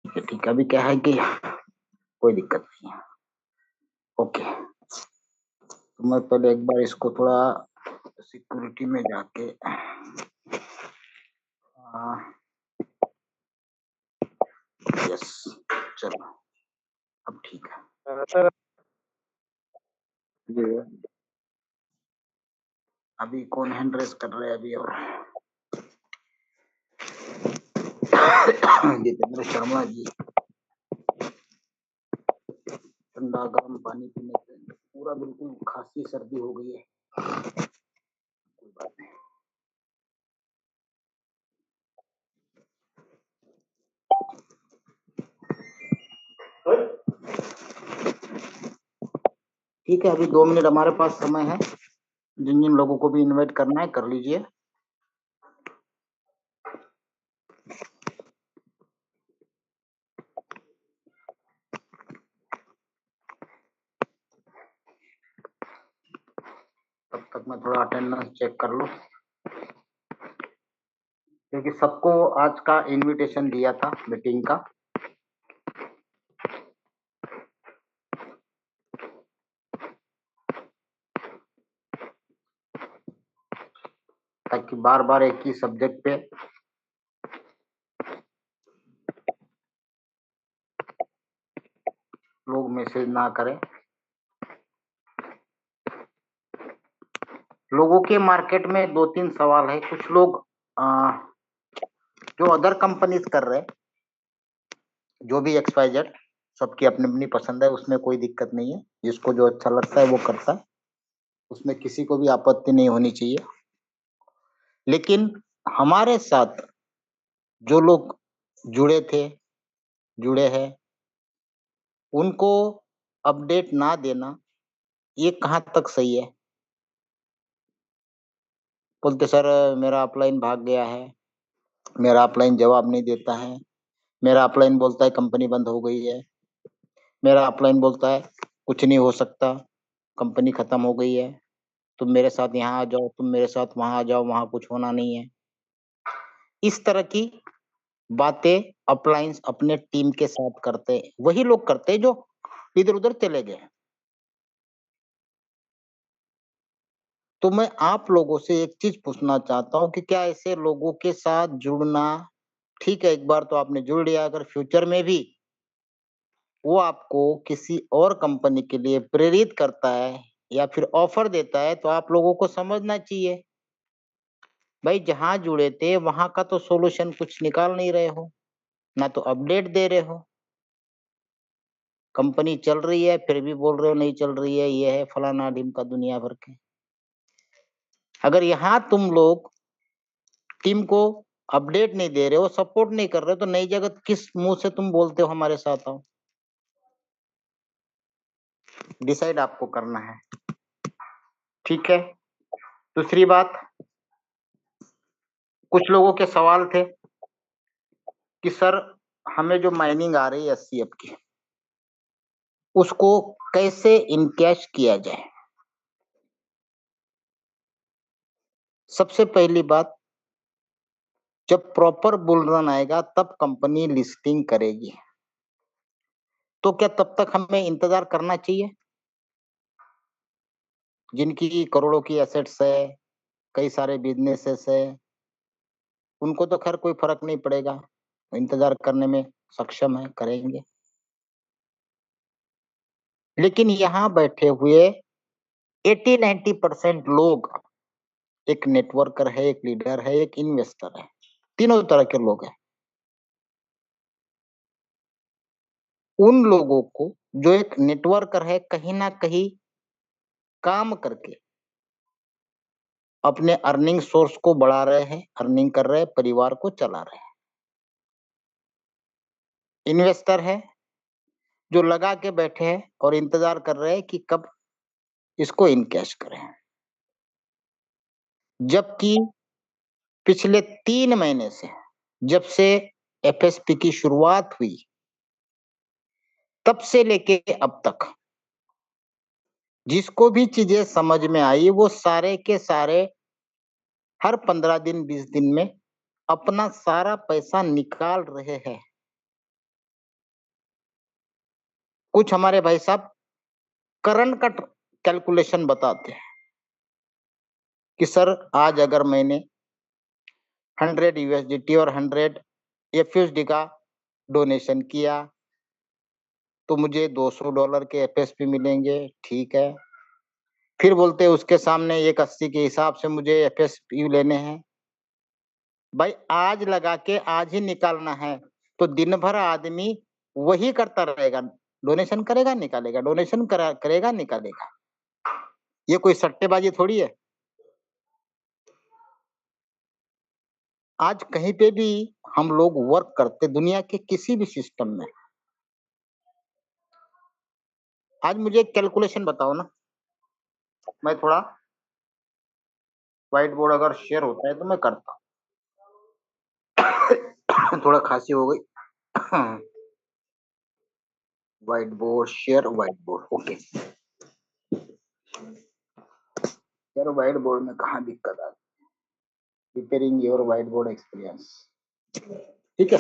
ठीक है, अभी क्या है कि कोई दिक्कत नहीं है। ओके, तो मैं पहले एक बार इसको थोड़ा सिक्योरिटी में जाके यस, चलो अब ठीक है। सर जी, अभी कौन हैंड रेस कर रहे हैं अभी? और जितेंद्र शर्मा जी, ठंडा गर्म पानी पीने से पूरा बिल्कुल खांसी सर्दी हो गई है। कोई बात नहीं। ठीक है, अभी 2 मिनट हमारे पास समय है। जिन जिन लोगों को भी इनवाइट करना है कर लीजिए। तब तक मैं थोड़ा अटेंडेंस चेक कर लूं, क्योंकि सबको आज का इनविटेशन दिया था मीटिंग का। ताकि बार बार एक ही सब्जेक्ट पे लोग मैसेज ना करें। लोगों के मार्केट में 2-3 सवाल है। कुछ लोग जो अदर कंपनीज कर रहे हैं, जो भी XYZ, सबकी अपनी अपनी पसंद है, उसमें कोई दिक्कत नहीं है। जिसको जो अच्छा लगता है वो करता है, उसमें किसी को भी आपत्ति नहीं होनी चाहिए। लेकिन हमारे साथ जो लोग जुड़े थे, जुड़े हैं, उनको अपडेट ना देना ये कहाँ तक सही है? बोलते सर मेरा अपलाइन भाग गया है, मेरा अपलाइन जवाब नहीं देता है, मेरा अपलाइन बोलता है कंपनी बंद हो गई है, मेरा अपलाइन बोलता है कुछ नहीं हो सकता, कंपनी खत्म हो गई है, तुम मेरे साथ यहाँ आ जाओ, तुम मेरे साथ वहां आ जाओ, वहां कुछ होना नहीं है। इस तरह की बातें अपलाइंस अपने टीम के साथ करते हैं, वही लोग करते हैं जो इधर उधर चले गए। तो मैं आप लोगों से एक चीज पूछना चाहता हूं कि क्या ऐसे लोगों के साथ जुड़ना ठीक है? एक बार तो आपने जुड़ लिया, अगर फ्यूचर में भी वो आपको किसी और कंपनी के लिए प्रेरित करता है या फिर ऑफर देता है, तो आप लोगों को समझना चाहिए भाई, जहां जुड़े थे वहां का तो सॉल्यूशन कुछ निकाल नहीं रहे हो, ना तो अपडेट दे रहे हो। कंपनी चल रही है फिर भी बोल रहे हो नहीं चल रही है, ये है फलाना ढिमका दुनिया भर के। अगर यहाँ तुम लोग टीम को अपडेट नहीं दे रहे हो, सपोर्ट नहीं कर रहे हो, तो नई जगह किस मुंह से तुम बोलते हो हमारे साथ आओ? डिसाइड आपको करना है, ठीक है? दूसरी बात, कुछ लोगों के सवाल थे कि सर हमें जो माइनिंग आ रही है SCF की, उसको कैसे इनकैश किया जाए? सबसे पहली बात, जब प्रॉपर बुल रन आएगा तब कंपनी लिस्टिंग करेगी। तो क्या तब तक हमें इंतजार करना चाहिए? जिनकी करोड़ों की एसेट्स है, कई सारे बिजनेसेस है, उनको तो खैर कोई फर्क नहीं पड़ेगा, इंतजार करने में सक्षम है, करेंगे। लेकिन यहाँ बैठे हुए 80-90% लोग, एक नेटवर्कर है, एक लीडर है, एक इन्वेस्टर है, तीनों तरह के लोग हैं। उन लोगों को, जो एक नेटवर्कर है, कहीं ना कहीं काम करके अपने अर्निंग सोर्स को बढ़ा रहे हैं, अर्निंग कर रहे हैं, परिवार को चला रहे हैं। इन्वेस्टर है जो लगा के बैठे हैं और इंतजार कर रहे हैं कि कब इसको इनकैश करें। जबकि पिछले 3 महीने से, जब से FSP की शुरुआत हुई, तब से लेके अब तक जिसको भी चीजें समझ में आई, वो सारे के सारे हर 15 दिन 20 दिन में अपना सारा पैसा निकाल रहे हैं। कुछ हमारे भाई साहब करंट का कैलकुलेशन बताते हैं कि सर आज अगर मैंने 100 यूएसडीटी और 100 एफएसडी का डोनेशन किया तो मुझे $200 के एफएसपी मिलेंगे, ठीक है। फिर बोलते हैं उसके सामने 180 के हिसाब से मुझे एफएसपी लेने हैं। भाई आज लगा के आज ही निकालना है तो दिन भर आदमी वही करता रहेगा, डोनेशन करेगा निकालेगा, डोनेशन करेगा निकालेगा। ये कोई सट्टेबाजी थोड़ी है। आज कहीं पे भी हम लोग वर्क करते, दुनिया के किसी भी सिस्टम में, आज मुझे एक कैलकुलेशन बताओ ना। मैं थोड़ा व्हाइट बोर्ड अगर शेयर होता है तो मैं करता हूँ। थोड़ा खांसी हो गई। White board share, white board, okay. यार व्हाइट बोर्ड में कहाँ दिक्कत आती है? Repairing your white board experience, ठीक है।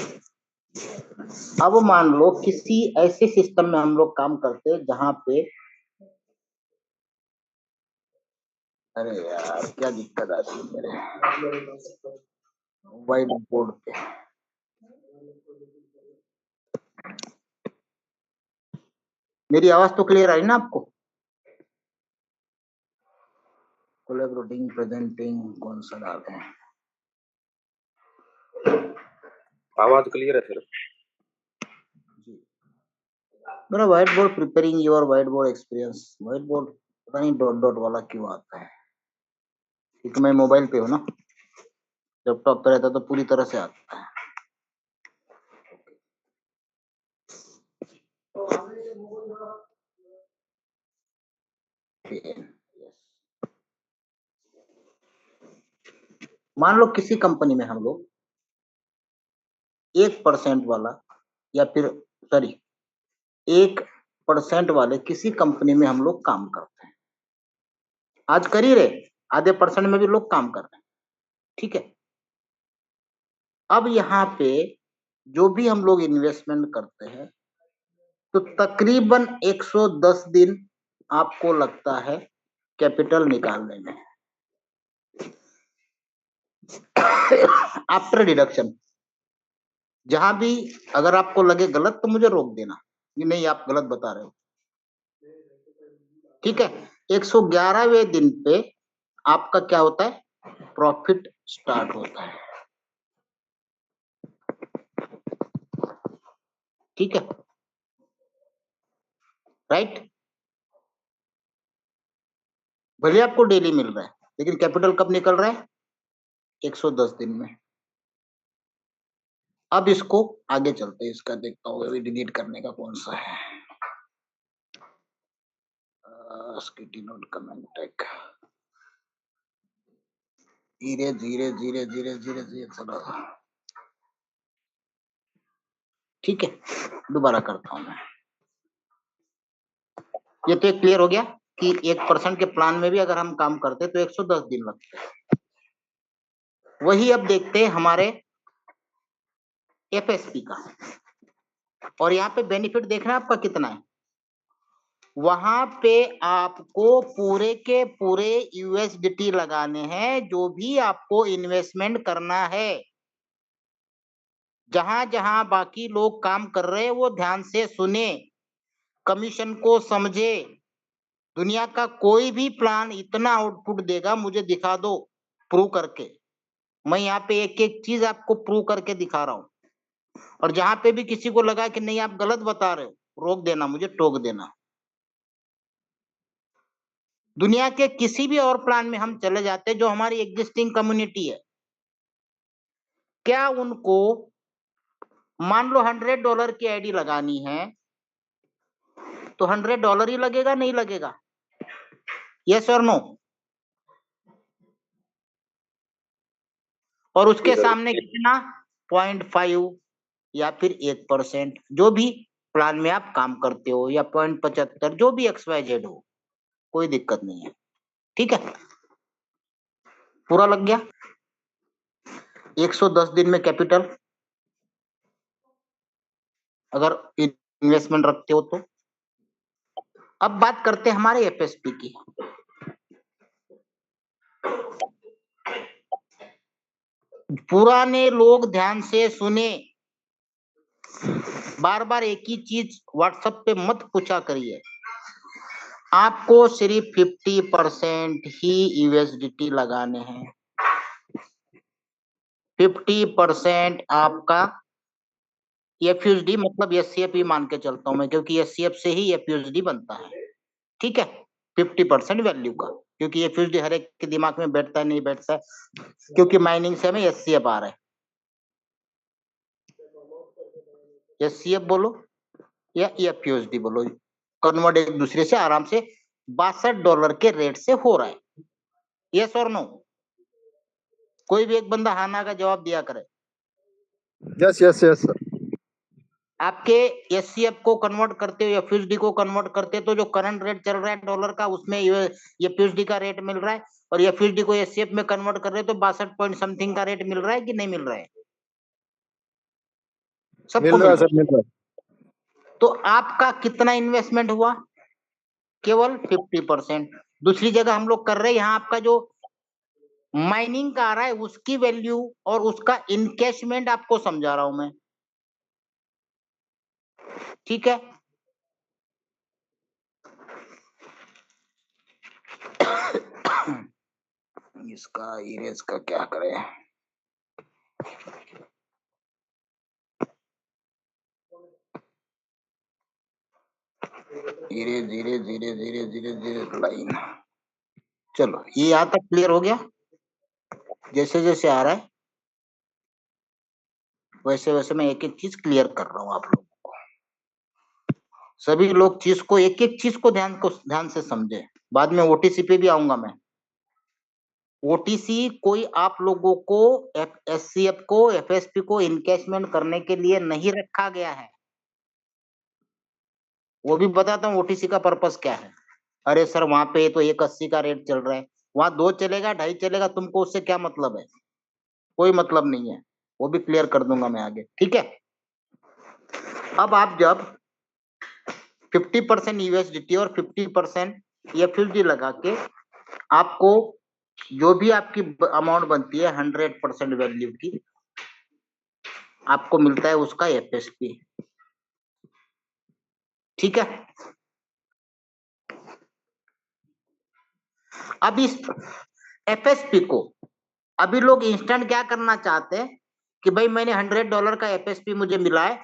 अब मान लो किसी ऐसे सिस्टम में हम लोग काम करते हैं जहां पे, अरे यार क्या दिक्कत आती है मेरे व्हाइट बोर्ड पे। मेरी आवाज तो क्लियर आई ना आपको? कोलैबोरेटिंग, प्रेजेंटिंग, कौन सा डालते हैं? आवाज क्लियर है सर जी। मेरा white board preparing your white board experience, white board पता नहीं डॉट डॉट वाला क्यों आता है, क्योंकि मैं मोबाइल पे हूँ ना, लैपटॉप पे रहता तो पूरी तरह से आता है। मान लो किसी कंपनी में हम लोग 1% वाला, या फिर सॉरी 1% वाले किसी कंपनी में हम लोग काम करते हैं। आज कर ही रहे, आधे परसेंट में भी लोग काम कर रहे हैं, ठीक है। अब यहाँ पे जो भी हम लोग इन्वेस्टमेंट करते हैं तो तकरीबन 110 दिन आपको लगता है कैपिटल निकालने में, आफ्टर डिडक्शन। जहां भी अगर आपको लगे गलत तो मुझे रोक देना कि नहीं आप गलत बता रहे हो, ठीक है। 111वें दिन पे आपका क्या होता है? प्रॉफिट स्टार्ट होता है, ठीक है, राइट। भले आपको डेली मिल रहा है लेकिन कैपिटल कब निकल रहा है? 110 दिन में। अब इसको आगे चलते हैं, इसका देखता हूँ अभी डिलीट करने का कौन सा है। स्किटी नोट कमेंट टैग, धीरे धीरे धीरे धीरे धीरे धीरे चला, ठीक है। दोबारा करता हूँ मैं। ये तो एक क्लियर हो गया कि 1% के प्लान में भी अगर हम काम करते तो 110 दिन लगते हैं। वही अब देखते हैं हमारे एफएसपी का, और यहाँ पे बेनिफिट देखना आपका कितना है। वहां पे आपको पूरे के पूरे यूएसडीटी लगाने हैं जो भी आपको इन्वेस्टमेंट करना है। जहां जहां बाकी लोग काम कर रहे हैं वो ध्यान से सुने, कमीशन को समझे। दुनिया का कोई भी प्लान इतना आउटपुट देगा मुझे दिखा दो प्रूव करके। मैं यहाँ पे एक एक चीज आपको प्रूव करके दिखा रहा हूँ, और जहां पे भी किसी को लगा कि नहीं आप गलत बता रहे हो रोक देना, मुझे टोक देना। दुनिया के किसी भी और प्लान में हम चले जाते जो हमारी एग्जिस्टिंग कम्युनिटी है, क्या उनको मान लो $100 की आईडी लगानी है तो $100 ही लगेगा, नहीं लगेगा? यस और नो? और उसके सामने कितना? 0.5 या फिर 1%, जो भी प्लान में आप काम करते हो, या 0.75, जो भी XYZ हो, कोई दिक्कत नहीं है, ठीक है। पूरा लग गया 110 दिन में कैपिटल अगर इन्वेस्टमेंट रखते हो तो। अब बात करते हैं हमारे एफएसपी की। पुराने लोग ध्यान से सुने, बार बार एक ही चीज व्हाट्सएप पे मत पूछा करिए। आपको सिर्फ 50% ही यूएसडीटी लगाने हैं। 50% आपका एफयूएसडी मतलब एससीएफ ही मान के चलता हूं मैं, क्योंकि एससीएफ से ही एफयूएसडी बनता है। ठीक है, 50% वैल्यू का, क्योंकि एफयूएसडी हर एक के दिमाग में बैठता है नहीं बैठता है, क्योंकि माइनिंग से हमें एससीएफ आ रहा है। एससीएफ बोलो या एफयूएसडी बोलो, कन्वर्ट एक दूसरे से आराम से $62 के रेट से हो रहा है। यस और नो? कोई भी एक बंदा हाँ ना का जवाब दिया करे। Yes yes yes sir. आपके एससीएफ को कन्वर्ट करते हो एफयूएसडी को कन्वर्ट करते हो, तो जो करंट रेट चल रहा है डॉलर का, उसमें एफयूएसडी का रेट मिल रहा है, और एफयूएसडी को एससीएफ में कन्वर्ट कर रहे हो तो 62 पॉइंट समथिंग का रेट मिल रहा है कि नहीं मिल रहा है? सबको मिल रहा है मिल सर, मिल रहा है। तो आपका कितना इन्वेस्टमेंट हुआ? केवल 50%। दूसरी जगह हम लोग कर रहे हैं, यहाँ आपका जो माइनिंग का आ रहा है उसकी वैल्यू और उसका इनकैशमेंट आपको समझा रहा हूं मैं। ठीक है, इसका इरेज का क्या करें? धीरे धीरे धीरे धीरे धीरे धीरे लाइन। चलो, ये यहां तक क्लियर हो गया। जैसे जैसे आ रहा है वैसे वैसे मैं एक एक चीज क्लियर कर रहा हूं आप लोगों को। सभी लोग चीज को एक एक चीज को ध्यान से समझे। बाद में ओटीसी पे भी आऊंगा मैं। ओटीसी कोई आप लोगों को एससीएफ को एफएसपी को इनकैशमेंट करने के लिए नहीं रखा गया है। वो भी बताता हूँ ओटीसी का पर्पस क्या है। अरे सर वहां पे तो 1.80 का रेट चल रहा है, वहां 2 चलेगा 2.5 चलेगा, तुमको उससे क्या मतलब है? कोई मतलब नहीं है, वो भी क्लियर कर दूंगा मैं आगे। ठीक है, अब आप जब 50% यूएसडीटी और 50% एफयूएसडी लगा के आपको जो भी आपकी अमाउंट बनती है 100% वैल्यू की, आपको मिलता है उसका एफएसपी। ठीक है, अब इस एफएसपी को अभी लोग इंस्टेंट क्या करना चाहते हैं कि भाई मैंने $100 का एफएसपी मुझे मिला है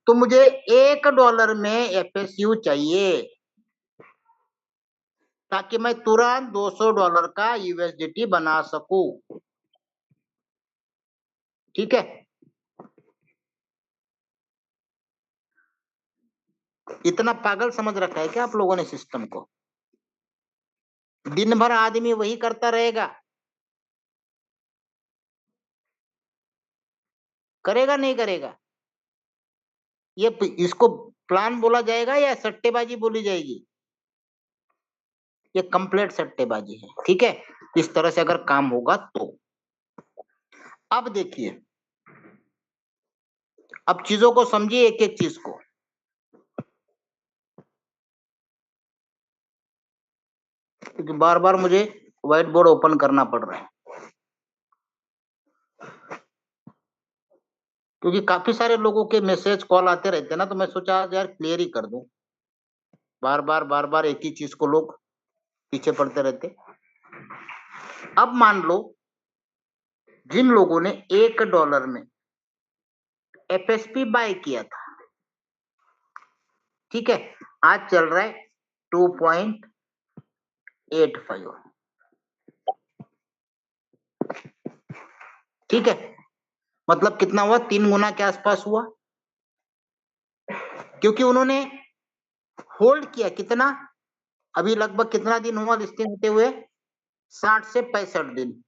तो मुझे $1 में एफएसयू चाहिए, ताकि मैं तुरंत $200 का यूएसडीटी बना सकूं। ठीक है, इतना पागल समझ रखा है क्या आप लोगों ने सिस्टम को? दिन भर आदमी वही करता रहेगा, करेगा नहीं करेगा? ये इसको प्लान बोला जाएगा या सट्टेबाजी बोली जाएगी? ये कंप्लीट सट्टेबाजी है। ठीक है, इस तरह से अगर काम होगा तो। अब देखिए, अब चीजों को समझिए एक एक चीज को। क्योंकि बार बार मुझे व्हाइट बोर्ड ओपन करना पड़ रहा है, क्योंकि काफी सारे लोगों के मैसेज कॉल आते रहते हैं ना, तो मैं सोचा आज यार क्लियर ही कर दूं। बार बार एक ही चीज को लोग पीछे पड़ते रहते। अब मान लो जिन लोगों ने $1 में एफएसपी बाय किया था, ठीक है, आज चल रहा है 2.85। ठीक है, मतलब कितना हुआ? 3 गुना के आसपास हुआ, क्योंकि उन्होंने होल्ड किया। कितना? अभी लगभग कितना दिन हुआ लिस्टिंग होते हुए? 60 से 65 दिन।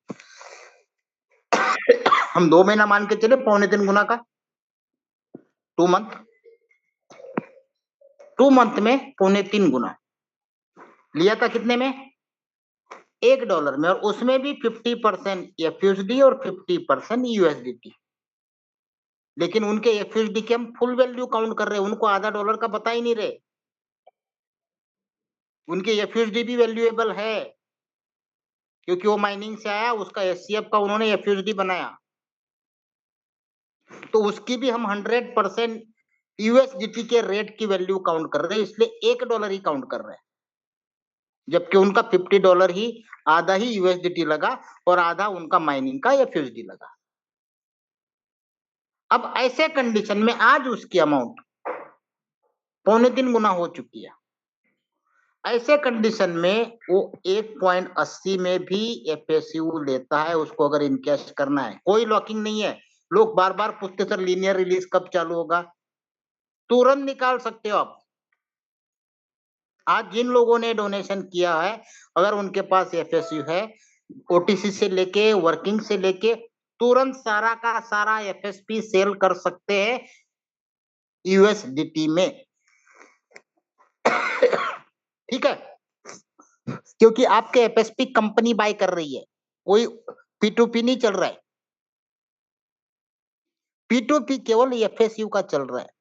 हम 2 महीना मान के चले, 2.25 गुना का 2 मंथ। 2 मंथ में 3.25 गुना लिया था। कितने में? $1 में, और उसमें भी 50% एफयूएसडी और 50% यूएसडीटी। लेकिन उनके एफयूएसडी की हम फुल वैल्यू काउंट कर रहे हैं, उनको आधा डॉलर का बता ही नहीं रहे। उनकी एफयूएसडी भी वैल्यूएबल है, क्योंकि वो माइनिंग से आया, उसका एचसीएफ का उन्होंने एफयूएसडी बनाया, तो उसकी भी हम 100% यूएसडीटी के रेट की वैल्यू काउंट कर रहे हैं, इसलिए $1 ही काउंट कर रहे हैं, जबकि उनका $50 ही, आधा ही यूएसडीटी लगा और आधा उनका माइनिंग का एफयूएसडी लगा। अब ऐसे कंडीशन में आज उसकी अमाउंट 3.25 गुना हो चुकी है। ऐसे कंडीशन में वो 1.80 में भी एफएसयू लेता है, उसको अगर इनकैश करना है, कोई लॉकिंग नहीं है। लोग बार बार पूछते सर लीनियर रिलीज कब चालू होगा, तुरंत निकाल सकते हो आप। आज जिन लोगों ने डोनेशन किया है, अगर उनके पास एफएसयू है, ओटीसी से लेके वर्किंग से लेके तुरंत सारा का सारा एफएसपी सेल कर सकते हैं यूएसडीटी में। ठीक है, क्योंकि आपके एफएसपी कंपनी बाय कर रही है, कोई पी2पी नहीं चल रहा है। पी2पी केवल एफएसयू का चल रहा है।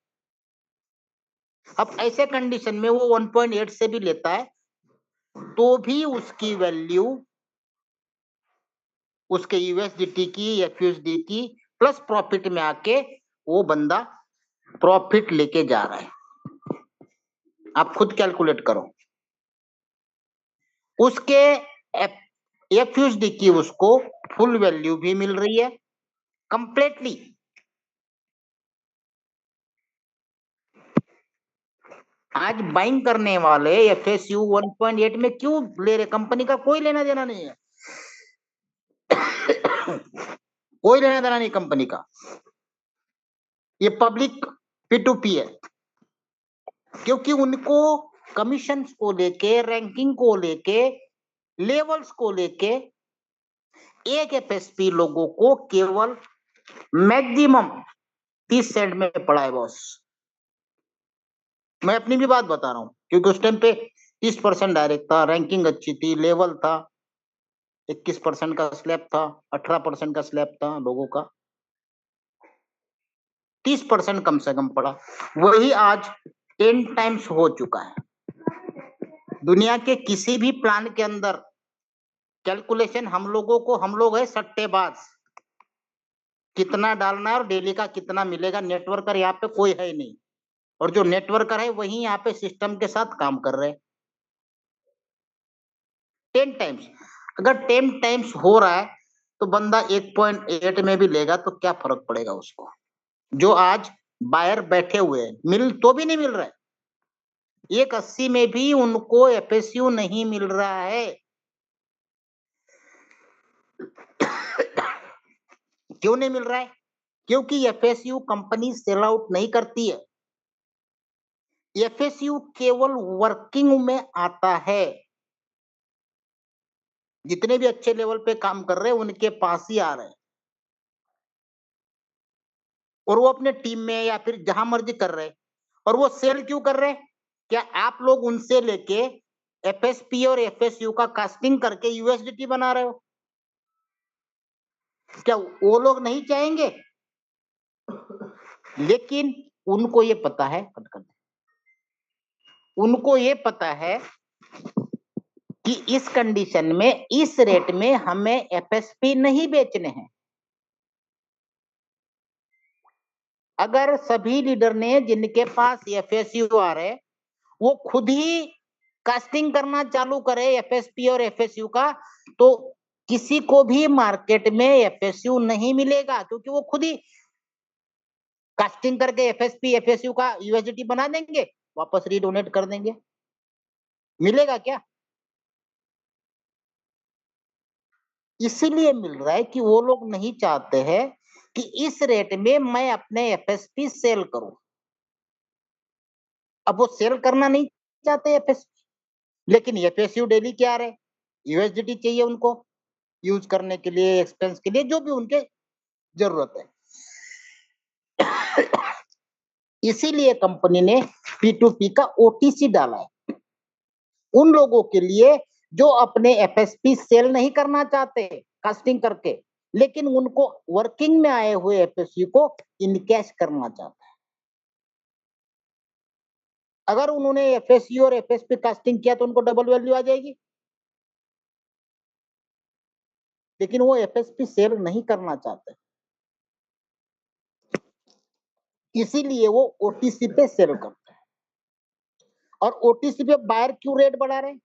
अब ऐसे कंडीशन में वो 1.8 से भी लेता है तो भी उसकी वैल्यू उसके यूएसडीटी की एफयूएसडी की प्लस प्रॉफिट में आके वो बंदा प्रॉफिट लेके जा रहा है। आप खुद कैलकुलेट करो, उसके एफयूएसडी की उसको फुल वैल्यू भी मिल रही है कंप्लीटली। आज बाइंग करने वाले एफएसयू 1.8 में क्यों ले रहे, कंपनी का कोई लेना देना नहीं है। कोई लेना देना नहीं कंपनी का, ये पब्लिक पी2पी है, क्योंकि उनको कमीशन को लेके, रैंकिंग को लेके, लेवल्स को लेके एक एफएसपी लोगों को केवल मैक्सिमम 30 सेंट में पड़ा है बॉस। मैं अपनी भी बात बता रहा हूं, क्योंकि उस टाइम पे 30% डायरेक्ट था, रैंकिंग अच्छी थी, लेवल था, 21% का स्लैब था, 18% का स्लैब था लोगों का, 30% कम से कम पड़ा। वही आज 10 टाइम्स हो चुका है। दुनिया के किसी भी प्लान के अंदर कैलकुलेशन हम लोग है सट्टेबाज, कितना डालना है और डेली का कितना मिलेगा। नेटवर्कर यहाँ पे कोई है ही नहीं, और जो नेटवर्कर है वही यहाँ पे सिस्टम के साथ काम कर रहे हैं। 10 टाइम्स, अगर 10 टाइम्स हो रहा है तो बंदा 1.8 में भी लेगा तो क्या फर्क पड़ेगा उसको, जो आज बायर बैठे हुए हैं, मिल तो भी नहीं मिल रहा है। 1.80 में भी उनको एफएसयू नहीं मिल रहा है। क्यों नहीं मिल रहा है? क्योंकि एफएसयू कंपनी सेल आउट नहीं करती है। एफएसयू केवल वर्किंग में आता है। जितने भी अच्छे लेवल पे काम कर रहे हैं उनके पास ही आ रहे हैं, और वो अपने टीम में या फिर जहां मर्जी कर रहे हैं। और वो सेल क्यों कर रहे हैं? क्या आप लोग उनसे लेके एफएसपी और एफएसयू का कास्टिंग करके यूएसडीटी बना रहे हो? क्या वो लोग नहीं चाहेंगे? लेकिन उनको ये पता है, उनको ये पता है कि इस कंडीशन में, इस रेट में हमें एफएसपी नहीं बेचने हैं। अगर सभी लीडर ने जिनके पास एफएसयू आ रहे, वो खुद ही कास्टिंग करना चालू करे एफएसपी और एफएसयू का, तो किसी को भी मार्केट में एफएसयू नहीं मिलेगा, क्योंकि वो खुद ही कास्टिंग करके एफएसपी एफएसयू का यूएसडीटी बना देंगे, वापस रीडोनेट कर देंगे। मिलेगा क्या? इसीलिए मिल रहा है कि वो लोग नहीं चाहते हैं कि इस रेट में मैं अपने एफएसपी सेल करूं। अब वो सेल करना नहीं चाहते एफएसपी, लेकिन एफएसयू डेली क्या आ रहे, यूएसडीटी चाहिए उनको यूज करने के लिए, एक्सपेंस के लिए, जो भी उनके जरूरत है। इसीलिए कंपनी ने पी2पी का ओटीसी डाला है उन लोगों के लिए जो अपने एफएसपी सेल नहीं करना चाहते कास्टिंग करके, लेकिन उनको वर्किंग में आए हुए एफएसयू को इनकैश करना चाहते हैं। अगर उन्होंने एफएसयू और एफएसपी कास्टिंग किया तो उनको डबल वैल्यू आ जाएगी, लेकिन वो एफएसपी सेल नहीं करना चाहते, इसीलिए वो ओटीसी पे सेल करते हैं। और ओटीसी पे बायर क्यों रेट बढ़ा रहे हैं?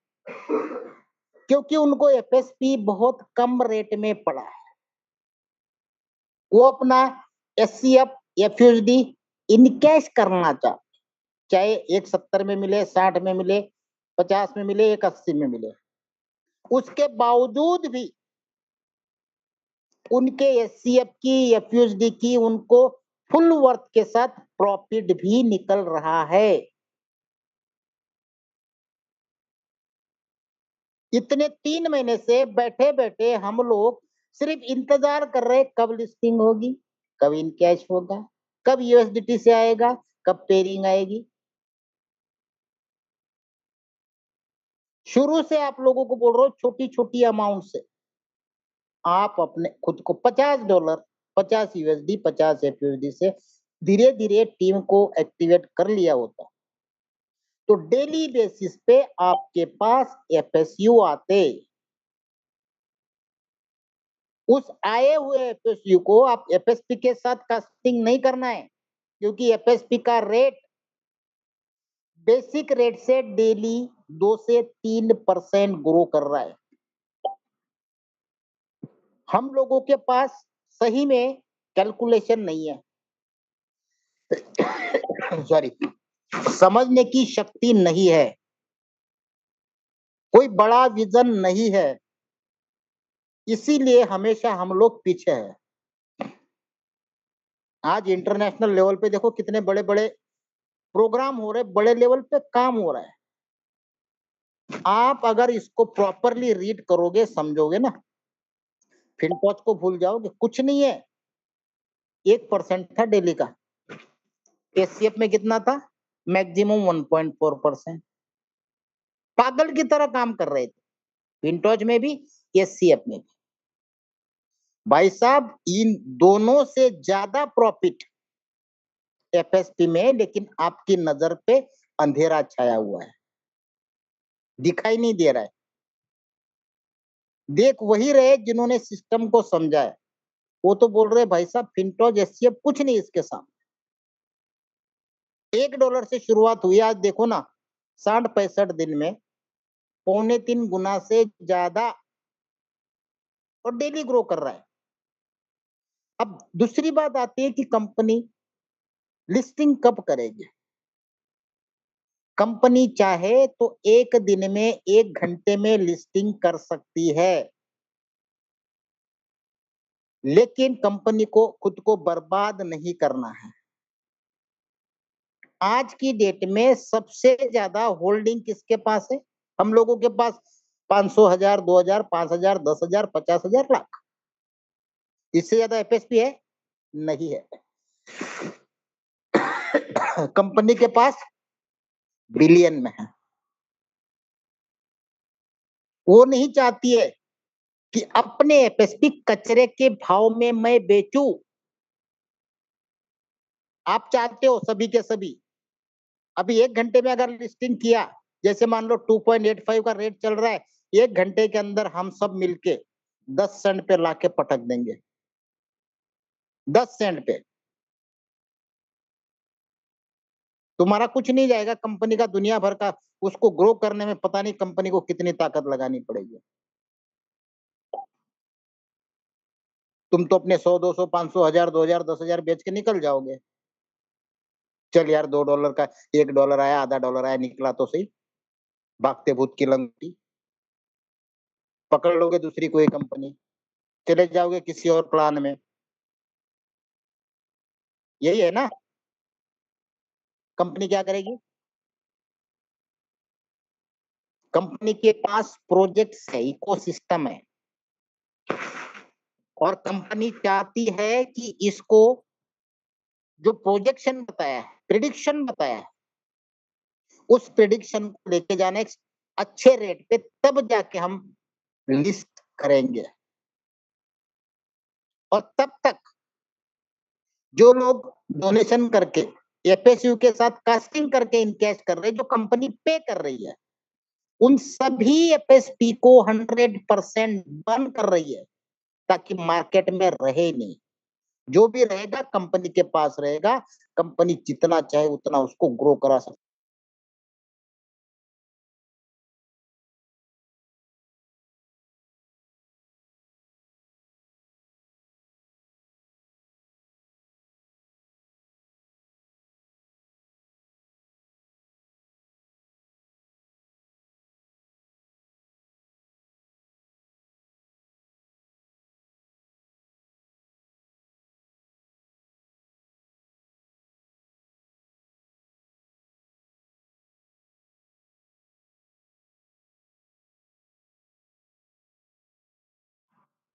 क्योंकि उनको एफएसपी बहुत कम रेट में पड़ा है। वो अपना एससीएफ एफयूएसडी इनकैश करना चाहते, चाहे 170 में मिले, 60 में मिले, 50 में मिले, 180 में मिले, उसके बावजूद भी उनके एससीएफ की एफयूएसडी की उनको फुल वर्थ के साथ प्रॉफिट भी निकल रहा है। इतने 3 महीने से बैठे बैठे हम लोग सिर्फ इंतजार कर रहे कब लिस्टिंग होगी, कब इनकैश होगा, कब यूएसडीटी से आएगा, कब पेयरिंग आएगी। शुरू से आप लोगों को बोल रहा हूं, छोटी छोटी अमाउंट से आप अपने खुद को $50, 50 यूएसडी, 50 एफयूएसडी से धीरे धीरे टीम को एक्टिवेट कर लिया होता तो डेली बेसिस पे आपके पास एफएसयू आते। उस आए हुए एफएसयू को आप एफएसपी के साथ कास्टिंग नहीं करना है, क्योंकि एफएसपी का रेट बेसिक रेट से डेली 2 से 3% ग्रो कर रहा है। हम लोगों के पास सही में कैलकुलेशन नहीं है, सॉरी, समझने की शक्ति नहीं है, कोई बड़ा विजन नहीं है, इसीलिए हमेशा हम लोग पीछे हैं। आज इंटरनेशनल लेवल पे देखो कितने बड़े बड़े प्रोग्राम हो रहे, बड़े लेवल पे काम हो रहा है। आप अगर इसको प्रॉपरली रीड करोगे, समझोगे ना, फिनटॉच को भूल जाओगे। कुछ नहीं है, 1% था डेली का, एससीएफ में कितना था, मैक्सिमम 1.4%। पागल की तरह काम कर रहे थे, फिनटॉच में भी, एससीएफ में भी। भाई साहब, इन दोनों से ज्यादा प्रॉफिट एफएसपी में, लेकिन आपकी नजर पे अंधेरा छाया हुआ है, दिखाई नहीं दे रहा है। देख वही रहे जिन्होंने सिस्टम को समझा है, वो तो बोल रहे भाई साहब फिनटॉच एससीएफ कुछ नहीं इसके सामने। $1 से शुरुआत हुई, आज देखो ना 60-65 दिन में 2.25 गुना से ज्यादा और डेली ग्रो कर रहा है। अब दूसरी बात आती है कि कंपनी लिस्टिंग कब करेगी। कंपनी चाहे तो 1 दिन में, 1 घंटे में लिस्टिंग कर सकती है, लेकिन कंपनी को खुद को बर्बाद नहीं करना है। आज की डेट में सबसे ज्यादा होल्डिंग किसके पास है? हम लोगों के पास 500, 1000, 2000, 5000, 10,000, 50,000, लाख। इससे ज्यादा एफएसपी है? नहीं है। कंपनी के पास बिलियन में है। वो नहीं चाहती है कि अपने एफएसपी कचरे के भाव में मैं बेचूं। आप चाहते हो सभी के सभी, अभी 1 घंटे में अगर लिस्टिंग किया, जैसे मान लो 2.85 का रेट चल रहा है, 1 घंटे के अंदर हम सब मिलके 10 सेंट पे लाके पटक देंगे, 10 सेंट पे। तुम्हारा कुछ नहीं जाएगा, कंपनी का दुनिया भर का, उसको ग्रो करने में पता नहीं कंपनी को कितनी ताकत लगानी पड़ेगी। तुम तो अपने 100, 200, 500, 1000, 2000, 10,000 बेच के निकल जाओगे। चल यार, $2 का, $1 आया, आधा डॉलर आया, निकला तो सही, भागते भूत की लंगटी। पकड़ लोगे दूसरी कोई कंपनी, चले जाओगे किसी और प्लान में। यही है ना। कंपनी क्या करेगी? कंपनी के पास प्रोजेक्ट्स है, इकोसिस्टम है, और कंपनी चाहती है कि इसको जो प्रोजेक्शन बताया है, प्रिडिक्शन बताया है, उस प्रिडिक्शन को लेके जाने अच्छे रेट पे, तब जाके हम लिस्ट करेंगे। और तब तक जो लोग डोनेशन करके एफएसयू के साथ कास्टिंग करके इनकैश कर रहे, जो कंपनी पे कर रही है, उन सभी एफएसपी को 100% बंद कर रही है, ताकि मार्केट में रहे नहीं। जो भी रहेगा कंपनी के पास रहेगा, कंपनी जितना चाहे उतना उसको ग्रो करा सकती।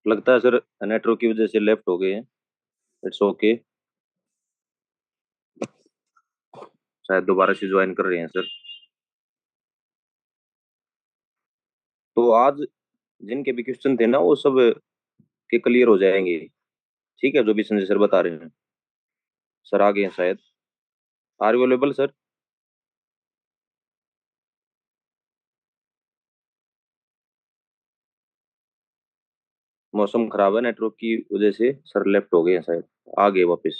लगता है सर नेटवर्क की वजह से लेफ्ट हो गए हैं। It's okay. शायद दोबारा से ज्वाइन कर रहे हैं सर। तो आज जिनके भी क्वेश्चन थे ना वो सब के क्लियर हो जाएंगे। ठीक है, जो भी संजय सर बता रहे हैं। सर आ गए हैं शायद। Are you available sir? मौसम खराब है, नेटवर्क की वजह से सर लेफ्ट हो गए हैं शायद। आ गए वापस।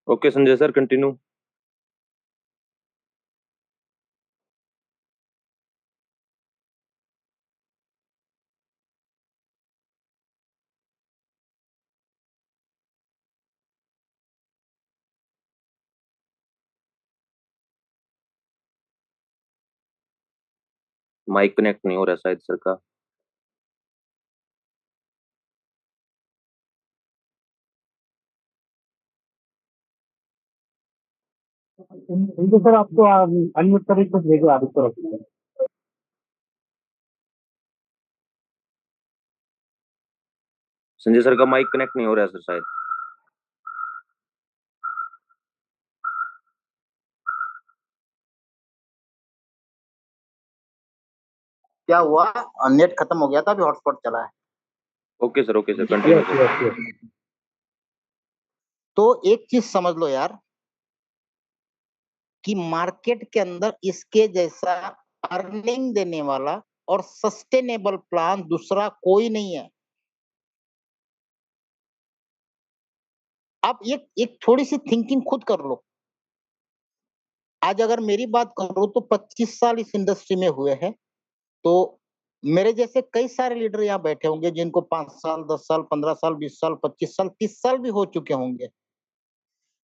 Okay Sanjay sir, continue. Mic connect नहीं हो रहा शायद सर का। इनको सर आपको अनम्यूट करके कुछ भेजो आगे तरफ से। संजय सर का माइक कनेक्ट नहीं हो रहा है सर शायद। क्या हुआ? नेट खत्म हो गया था, अभी हॉटस्पॉट चला है। Okay sir continue yes sir. Yes yes. तो एक चीज समझ लो यार, कि मार्केट के अंदर इसके जैसा अर्निंग देने वाला और सस्टेनेबल प्लान दूसरा कोई नहीं है। आप एक एक थोड़ी सी थिंकिंग खुद कर लो। आज अगर मेरी बात करो तो 25 साल इस इंडस्ट्री में हुए हैं, तो मेरे जैसे कई सारे लीडर यहाँ बैठे होंगे जिनको 5 साल, 10 साल, 15 साल, 20 साल, 25 साल, 30 साल भी हो चुके होंगे।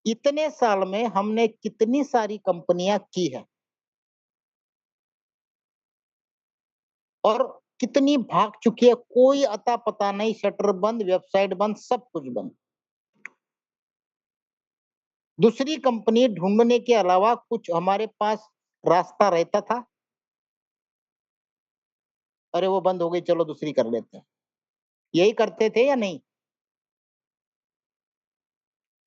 इतने साल में हमने कितनी सारी कंपनियां की है और कितनी भाग चुकी है, कोई अता पता नहीं, शटर बंद, वेबसाइट बंद, सब कुछ बंद। दूसरी कंपनी ढूंढने के अलावा कुछ हमारे पास रास्ता रहता था? अरे वो बंद हो गई, चलो दूसरी कर लेते हैं, यही करते थे या नहीं?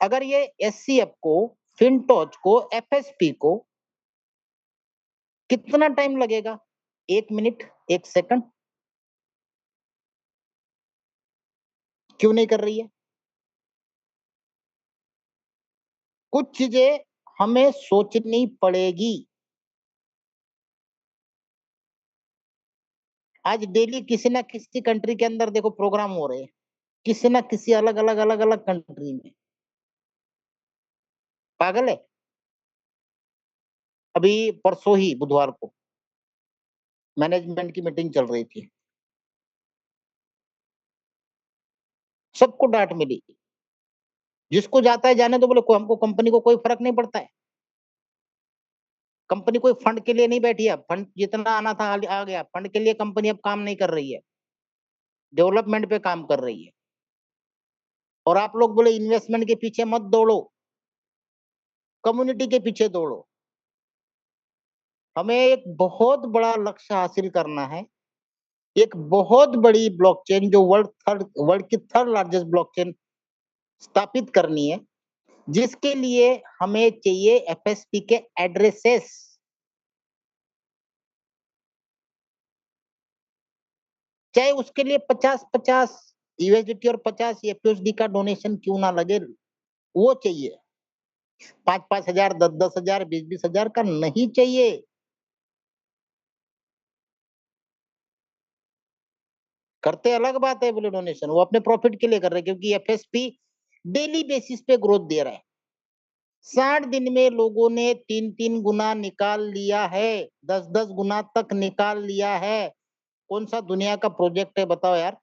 अगर ये एससीएफ को, फिनटॉच को, एफएसपी को कितना टाइम लगेगा? 1 मिनट, 1 सेकंड। क्यों नहीं कर रही है? कुछ चीजें हमें सोचनी पड़ेगी। आज डेली किसी ना किसी कंट्री के अंदर देखो प्रोग्राम हो रहे हैं, किसी ना किसी अलग अलग अलग अलग कंट्री में। पागल है। अभी परसों ही बुधवार को मैनेजमेंट की मीटिंग चल रही थी, सबको डांट मिली। जिसको जाता है जाने तो बोले, हमको कंपनी को कोई फर्क नहीं पड़ता है। कंपनी कोई फंड के लिए नहीं बैठी है, फंड जितना आना था आ गया। फंड के लिए कंपनी अब काम नहीं कर रही है, डेवलपमेंट पे काम कर रही है। और आप लोग बोले इन्वेस्टमेंट के पीछे मत दौड़ो, कम्युनिटी के पीछे दौड़ो। हमें एक बहुत बड़ा लक्ष्य हासिल करना है, एक बहुत बड़ी ब्लॉकचेन जो वर्ल्ड की थर्ड लार्जेस्ट ब्लॉकचेन स्थापित करनी है, जिसके लिए हमें चाहिए एफएसपी के एड्रेसेस। चाहे उसके लिए 50-50 यूएसडीटी और 50 एफयूएसडी का डोनेशन क्यों ना लगे, वो चाहिए। 5-5 हजार, 10-10 हजार, 20-20 हजार का नहीं चाहिए। करते अलग बात है बोले डोनेशन, वो अपने प्रॉफिट के लिए कर रहे हैं, क्योंकि एफएसपी डेली बेसिस पे ग्रोथ दे रहा है। 60 दिन में लोगों ने 3-3 गुना निकाल लिया है, 10-10 गुना तक निकाल लिया है। कौन सा दुनिया का प्रोजेक्ट है बताओ यार।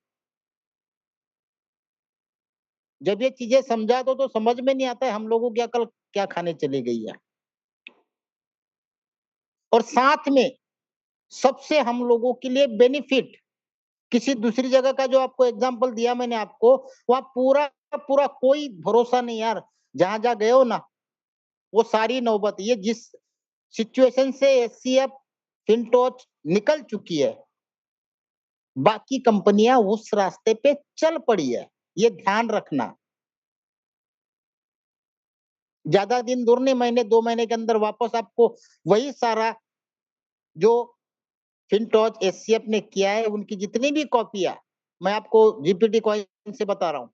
जब ये चीजें समझा दो तो समझ में नहीं आता है हम लोगों की अकल क्या खाने चली गई है। और साथ में सबसे हम लोगों के लिए बेनिफिट, किसी दूसरी जगह का जो आपको एग्जांपल दिया मैंने आपको, वहां पूरा पूरा कोई भरोसा नहीं यार। जहां जहां गए हो ना, वो सारी नौबत, ये जिस सिचुएशन से एचसीएफ फिनटोच निकल चुकी है, बाकी कंपनियां उस रास्ते पे चल पड़ी है, ये ध्यान रखना। ज्यादा दिन दूर नहीं, महीने 2 महीने के अंदर वापस आपको वही सारा जो फिनटोच एचसीएफ ने किया है, उनकी जितनी भी कॉपियां, मैं आपको जीपीटी कॉइन से बता रहा हूं।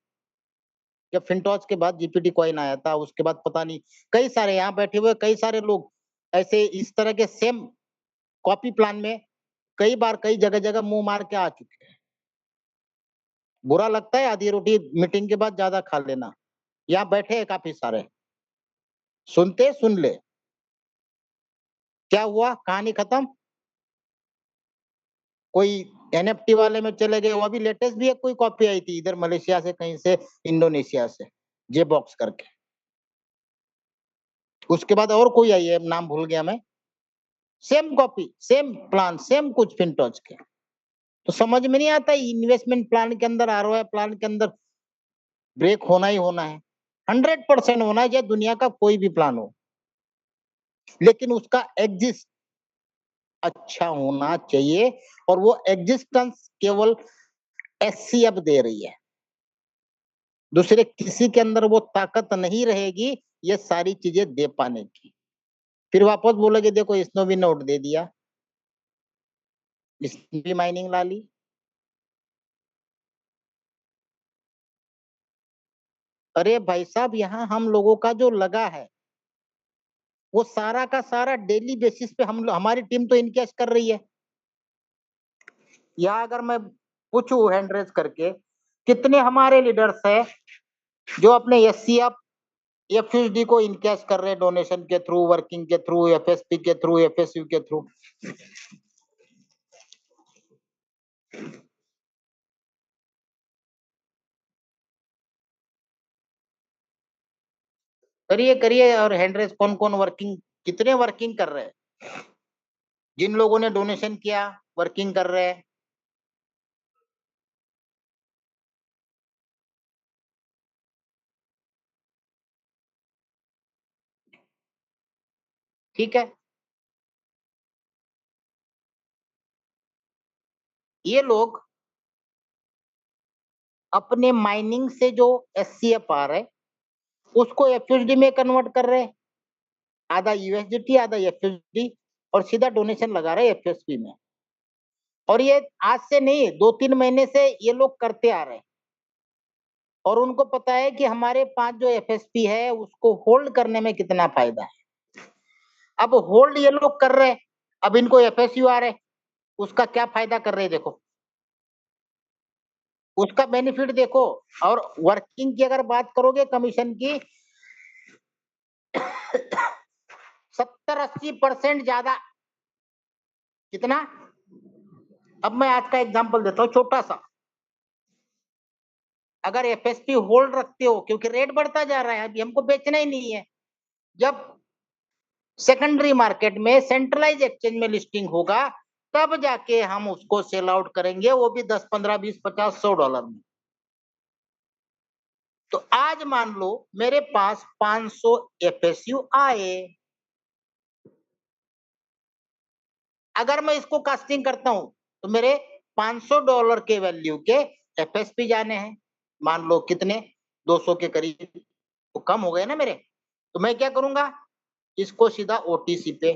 जब फिनटोच के बाद जीपीटी कॉइन आया था, उसके बाद पता नहीं कई सारे यहाँ बैठे हुए कई सारे लोग ऐसे इस तरह के सेम कॉपी प्लान में कई बार कई जगह जगह मुंह मार के आ चुके हैं। बुरा लगता है, आधी रोटी मीटिंग के बाद ज्यादा खा लेना। यहाँ बैठे हैं काफी सारे, सुनते सुन ले। क्या हुआ, कहानी खत्म। कोई एनएफटी वाले में चले गए, वो अभी लेटेस्ट भी एक कोई कॉपी आई थी इधर मलेशिया से, कहीं से इंडोनेशिया से, जे बॉक्स करके। उसके बाद और कोई आई है, नाम भूल गया मैं। Same copy, same plan, same कुछ फिनटोच के। तो समझ में नहीं आता, इन्वेस्टमेंट प्लान के अंदर, आरओआई प्लान के अंदर ब्रेक होना ही होना है, 100% होना है, चाहे दुनिया का कोई भी प्लान हो, लेकिन उसका एग्जिस्ट अच्छा होना चाहिए। और वो एग्जिस्टेंस केवल एचसीएफ दे रही है, दूसरे किसी के अंदर वो ताकत नहीं रहेगी ये सारी चीजें दे पाने की। फिर वापस बोलोगे देखो इसने भी नोट दे दिया, इसने भी माइनिंग ला ली। अरे भाई साहब, यहाँ हम लोगों का जो लगा है वो सारा का सारा डेली बेसिस पे हमारी टीम तो इनकेस कर रही है। या अगर मैं पूछूं हैंड रेज करके, कितने हमारे लीडर्स है जो अपने एससीएफ एफएसडी को इनकेस कर रहे हैं, डोनेशन के थ्रू, वर्किंग के थ्रू, एफएसपी के थ्रू, एफएसयू के थ्रू। करिए करिए, और हैंड रेज कौन कौन वर्किंग, कितने वर्किंग कर रहे हैं, जिन लोगों ने डोनेशन किया वर्किंग कर रहे हैं। ठीक है, ये लोग अपने माइनिंग से जो एससीएफ आ रहे हैं उसको एफएसडी में कन्वर्ट कर रहे हैं, आधा यूएसडीटी आधा एफएसडी, और सीधा डोनेशन लगा रहे हैं एफएसपी में। और ये आज से नहीं, 2-3 महीने से ये लोग करते आ रहे हैं। और उनको पता है कि हमारे पास जो एफएसपी है उसको होल्ड करने में कितना फायदा है। अब होल्ड ये लोग कर रहे हैं, अब इनको एफएसयू आ रहे, उसका क्या फायदा कर रहे हैं देखो, उसका बेनिफिट देखो। और वर्किंग की अगर बात करोगे कमीशन की, 70-80% ज्यादा। कितना, अब मैं आज का एग्जांपल देता हूं छोटा सा। अगर एफएसपी होल्ड रखते हो, क्योंकि रेट बढ़ता जा रहा है, अभी हमको बेचना ही नहीं है, जब सेकेंडरी मार्केट में सेंट्रलाइज एक्सचेंज में लिस्टिंग होगा तब जाके हम उसको सेल आउट करेंगे, वो भी 10, 15, 20, 50, $100 में। तो आज मान लो मेरे पास 500 एफएसयू आए, अगर मैं इसको कास्टिंग करता हूं तो मेरे $500 के वैल्यू के एफएसपी जाने हैं, मान लो कितने, 200 के करीब, तो कम हो गए ना मेरे। तो मैं क्या करूंगा, इसको सीधा ओटीसी पे,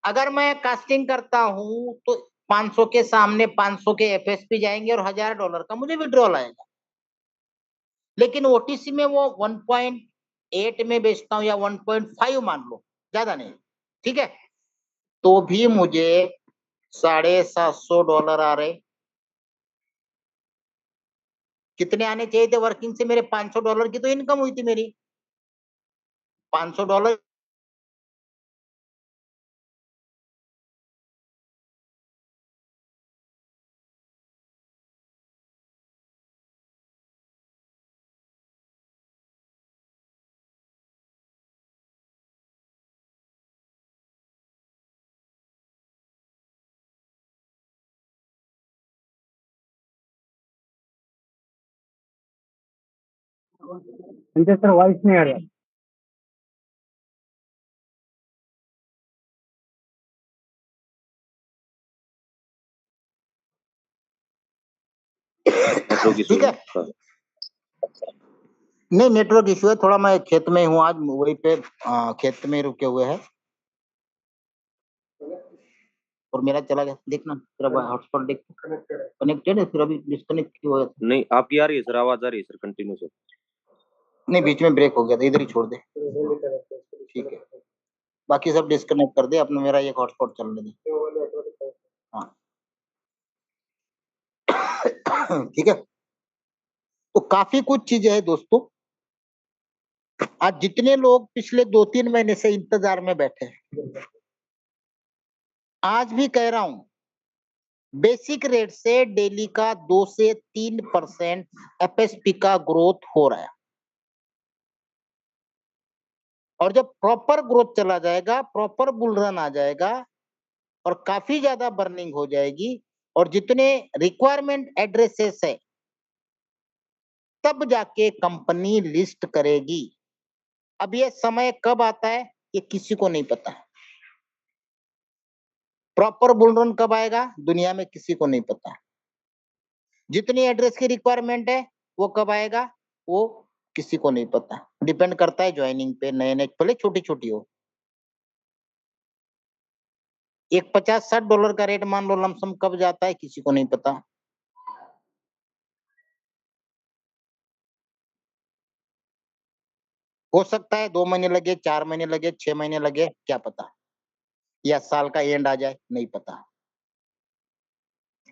अगर मैं कास्टिंग करता हूं तो 500 के सामने 500 के एफएसपी जाएंगे और $1000 का मुझे विड्रॉल आएगा। लेकिन ओटीसी में वो 1.8 में बेचता हूं या 1.5 मान लो, ज्यादा नहीं, ठीक है, तो भी मुझे $750 आ रहे। कितने आने चाहिए थे वर्किंग से? मेरे $500 की तो इनकम हुई थी मेरी। $500 इनके सर वॉइस नहीं आ रहा। नेटवर्क इशू ठीक है, है। नहीं नेटवर्क इशू है थोड़ा, मैं खेत में हूँ आज, वही पे खेत में रुके हुए हैं और मेरा चला गया। देखना तेरा हॉटस्पॉट देख, कनेक्टेड है, फिर अभी डिस्कनेक्ट क्यों हुआ? नहीं, आपकी आ रही है सर, आवाज आ रही है सर, कंटिन्यू सर। नहीं, बीच में ब्रेक हो गया था, इधर ही छोड़ दे, ठीक है, बाकी सब डिस्कनेक्ट कर दे, अपना मेरा एक हॉटस्पॉट चलने दे। हाँ ठीक है, तो काफी कुछ चीजें है दोस्तों। आज जितने लोग पिछले 2-3 महीने से इंतजार में बैठे हैं, आज भी कह रहा हूं, बेसिक रेट से डेली का 2 से 3% एफएसपी का ग्रोथ हो रहा है। और जब प्रॉपर ग्रोथ चला जाएगा, प्रॉपर बुल रन आ जाएगा और काफी ज्यादा बर्निंग हो जाएगी और जितने रिक्वायरमेंट एड्रेसेस है, तब जाके कंपनी लिस्ट करेगी। अब ये समय कब आता है ये किसी को नहीं पता। प्रॉपर बुल रन कब आएगा दुनिया में किसी को नहीं पता। जितनी एड्रेस की रिक्वायरमेंट है वो कब आएगा वो किसी को नहीं पता। डिपेंड करता है ज्वाइनिंग पे, नए नए, भले छोटी छोटी हो। एक $50-60 का रेट मान लो लमसम कब जाता है किसी को नहीं पता। हो सकता है 2 महीने लगे, 4 महीने लगे, 6 महीने लगे, क्या पता, या साल का एंड आ जाए, नहीं पता।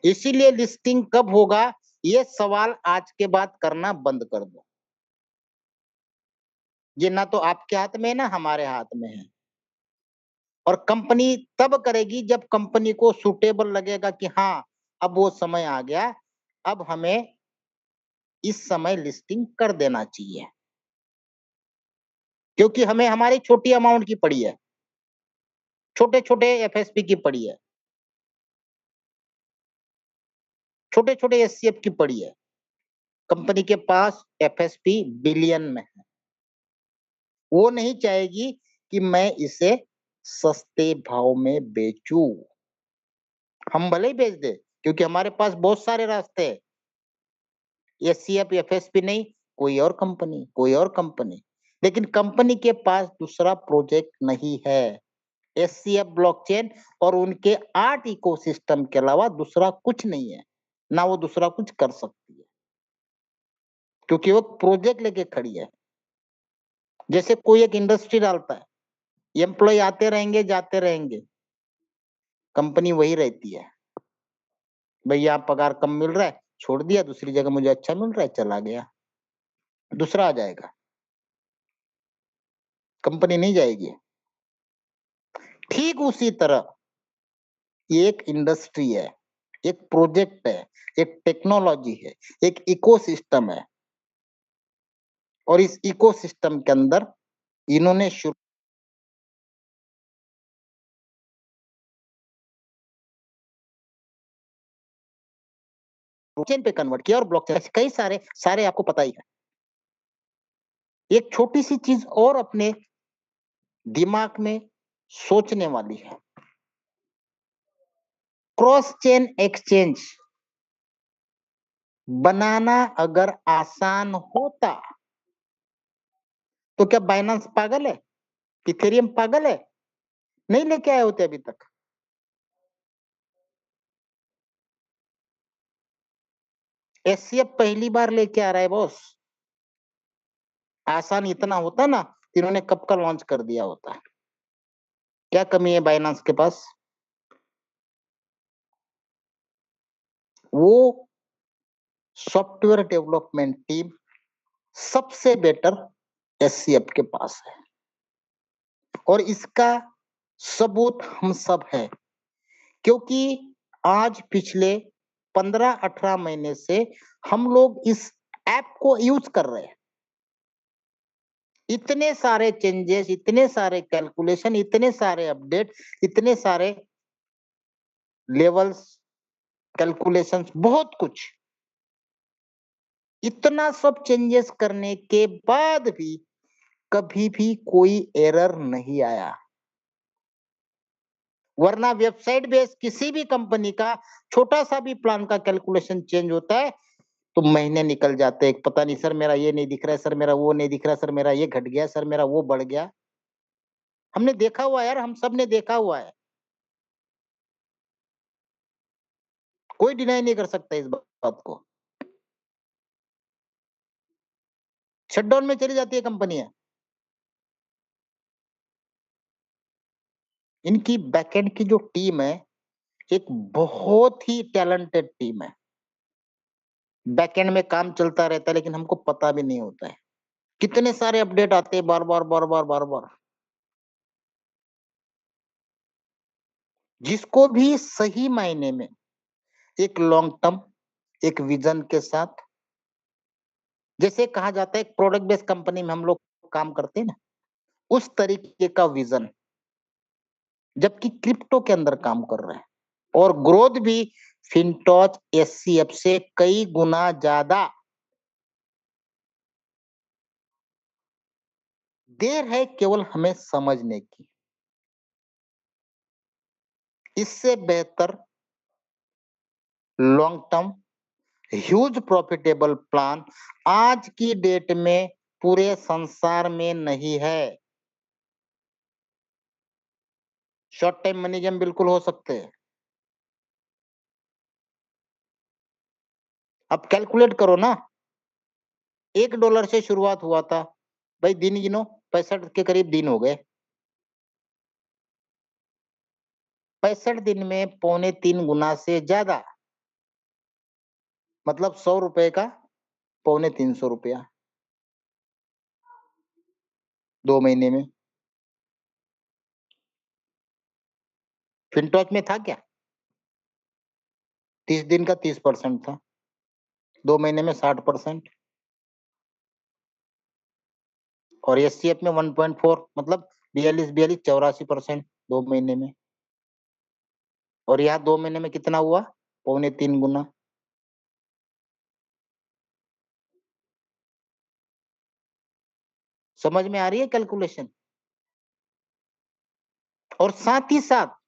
इसीलिए लिस्टिंग कब होगा ये सवाल आज के बाद करना बंद कर दो। ये ना तो आपके हाथ में है ना हमारे हाथ में है। और कंपनी तब करेगी जब कंपनी को सूटेबल लगेगा कि हाँ अब वो समय आ गया, अब हमें इस समय लिस्टिंग कर देना चाहिए, क्योंकि हमें हमारी छोटी अमाउंट की पड़ी है, छोटे छोटे एफएसपी की पड़ी है, छोटे छोटे एससीएफ की पड़ी है। कंपनी के पास एफएसपी बिलियन में है। वो नहीं चाहेगी कि मैं इसे सस्ते भाव में बेचूं। हम भले ही बेच दे, क्योंकि हमारे पास बहुत सारे रास्ते हैं। एससीएफ एफएसपी नहीं, कोई और कंपनी, कोई और कंपनी। लेकिन कंपनी के पास दूसरा प्रोजेक्ट नहीं है। एससीएफ ब्लॉकचेन और उनके 8 इकोसिस्टम के अलावा दूसरा कुछ नहीं है, ना वो दूसरा कुछ कर सकती है, क्योंकि वो प्रोजेक्ट लेके खड़ी है। जैसे कोई एक इंडस्ट्री डालता है, एम्प्लॉय आते रहेंगे जाते रहेंगे, कंपनी वही रहती है। भैया पगार कम मिल रहा है, छोड़ दिया, दूसरी जगह मुझे अच्छा मिल रहा है, चला गया, दूसरा आ जाएगा, कंपनी नहीं जाएगी। ठीक उसी तरह एक इंडस्ट्री है, एक प्रोजेक्ट है, एक टेक्नोलॉजी है, एक इकोसिस्टम है। और इस इकोसिस्टम के अंदर इन्होंने शुरू ब्लॉकचेन पे कन्वर्ट किया और ब्लॉकचेन कई सारे आपको पता ही है। एक छोटी सी चीज और अपने दिमाग में सोचने वाली है। क्रॉस चेन एक्सचेंज बनाना अगर आसान होता तो क्या बाइनेंस पागल है, इथेरियम पागल है, नहीं लेके आए होते अभी तक। एचसीएफ पहली बार लेके आ रहा है बॉस। आसान इतना होता ना, इन्होंने कब का लॉन्च कर दिया होता। क्या कमी है बाइनांस के पास? वो सॉफ्टवेयर डेवलपमेंट टीम सबसे बेटर एचसीएफ के पास है, और इसका सबूत हम सब है, क्योंकि आज पिछले 15-18 महीने से हम लोग इस ऐप को यूज कर रहे हैं। इतने सारे चेंजेस, इतने सारे कैलकुलेशन, इतने सारे अपडेट, इतने सारे लेवल्स, कैलकुलेशंस, बहुत कुछ। इतना सब चेंजेस करने के बाद भी कभी भी कोई एरर नहीं आया। वरना वेबसाइट बेस्ड किसी भी कंपनी का छोटा सा भी प्लान का कैलकुलेशन चेंज होता है तो महीने निकल जाते हैं, पता नहीं सर मेरा ये नहीं दिख रहा है, सर मेरा वो नहीं दिख रहा है, सर मेरा ये घट गया, सर मेरा वो बढ़ गया। हमने देखा हुआ है यार, हम सब ने देखा हुआ है, कोई डिनाई नहीं कर सकता इस बात को। शटडाउन में चली जाती है कंपनियां। इनकी बैकएंड की जो टीम है एक बहुत ही टैलेंटेड टीम है। बैकएंड में काम चलता रहता है लेकिन हमको पता भी नहीं होता है। कितने सारे अपडेट आते हैं बार बार बार बार बार बार। जिसको भी सही मायने में एक लॉन्ग टर्म, एक विजन के साथ, जैसे कहा जाता है एक प्रोडक्ट बेस्ड कंपनी में हम लोग काम करते हैं ना, उस तरीके का विजन, जबकि क्रिप्टो के अंदर काम कर रहे हैं, और ग्रोथ भी फिनटॉच एचसीएफ से कई गुना ज्यादा। देर है केवल हमें समझने की। इससे बेहतर long term huge profitable plan आज की डेट में पूरे संसार में नहीं है। शॉर्ट टाइम मनी गेम बिल्कुल हो सकते हैं। अब कैलकुलेट करो ना, $1 से शुरुआत हुआ था भाई, दिन गिनो, 65 के करीब दिन हो गए। 65 दिन में 2.25 गुना से ज्यादा, मतलब 100 रुपए का 350 रुपया 2 महीने में। फिनटॉच में था क्या? 30 दिन का 30% था, 2 महीने में 60%, और एससीएफ में 1.4 मतलब 42 84 2 महीने में। और यहाँ 2 महीने में कितना हुआ? 2.25 गुना। समझ में आ रही है कैलकुलेशन? और साथ ही साथ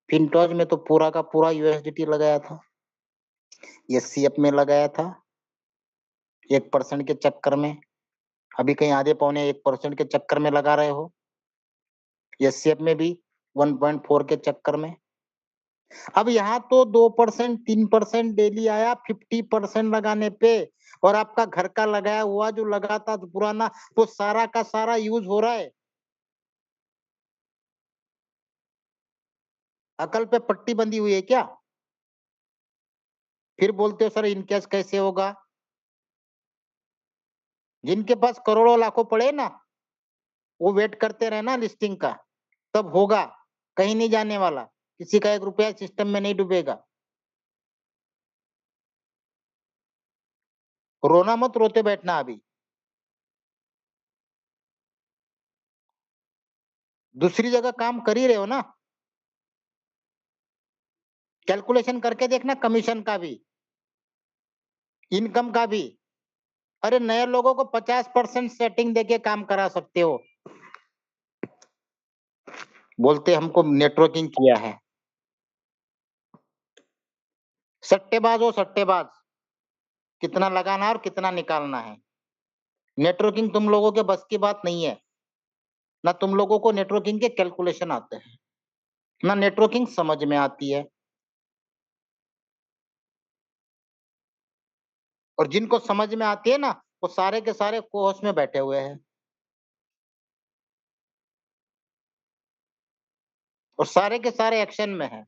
फिनटॉच में तो पूरा का पूरा यूएसडीटी लगाया था, एससीएफ में लगाया था 1% के चक्कर में, अभी कहीं आधे पौने 1% के चक्कर में लगा रहे हो, एससीएफ में भी 1.4 के चक्कर में। अब यहाँ तो 2% 3% डेली आया 50% लगाने पे, और आपका घर का लगाया हुआ जो लगा था पुराना, वो सारा का सारा यूज हो रहा है। अकल पे पट्टी बंधी हुई है क्या? फिर बोलते हो सर इनकैश कैसे होगा? जिनके पास करोड़ों लाखों पड़े ना, वो वेट करते रहे ना लिस्टिंग का, तब होगा। कहीं नहीं जाने वाला, किसी का 1 रुपया सिस्टम में नहीं डूबेगा। रोना मत, रोते बैठना अभी। दूसरी जगह काम कर ही रहे हो ना, कैलकुलेशन करके देखना, कमीशन का भी, इनकम का भी। अरे नए लोगों को 50% सेटिंग देके काम करा सकते हो। बोलते हमको नेटवर्किंग किया है। सट्टेबाज हो सट्टेबाज, कितना लगाना है और कितना निकालना है। नेटवर्किंग तुम लोगों के बस की बात नहीं है, ना तुम लोगों को नेटवर्किंग के कैलकुलेशन आते हैं, ना नेटवर्किंग समझ में आती है। और जिनको समझ में आती है ना, वो सारे के सारे कोहोश में बैठे हुए हैं और सारे के सारे एक्शन में हैं।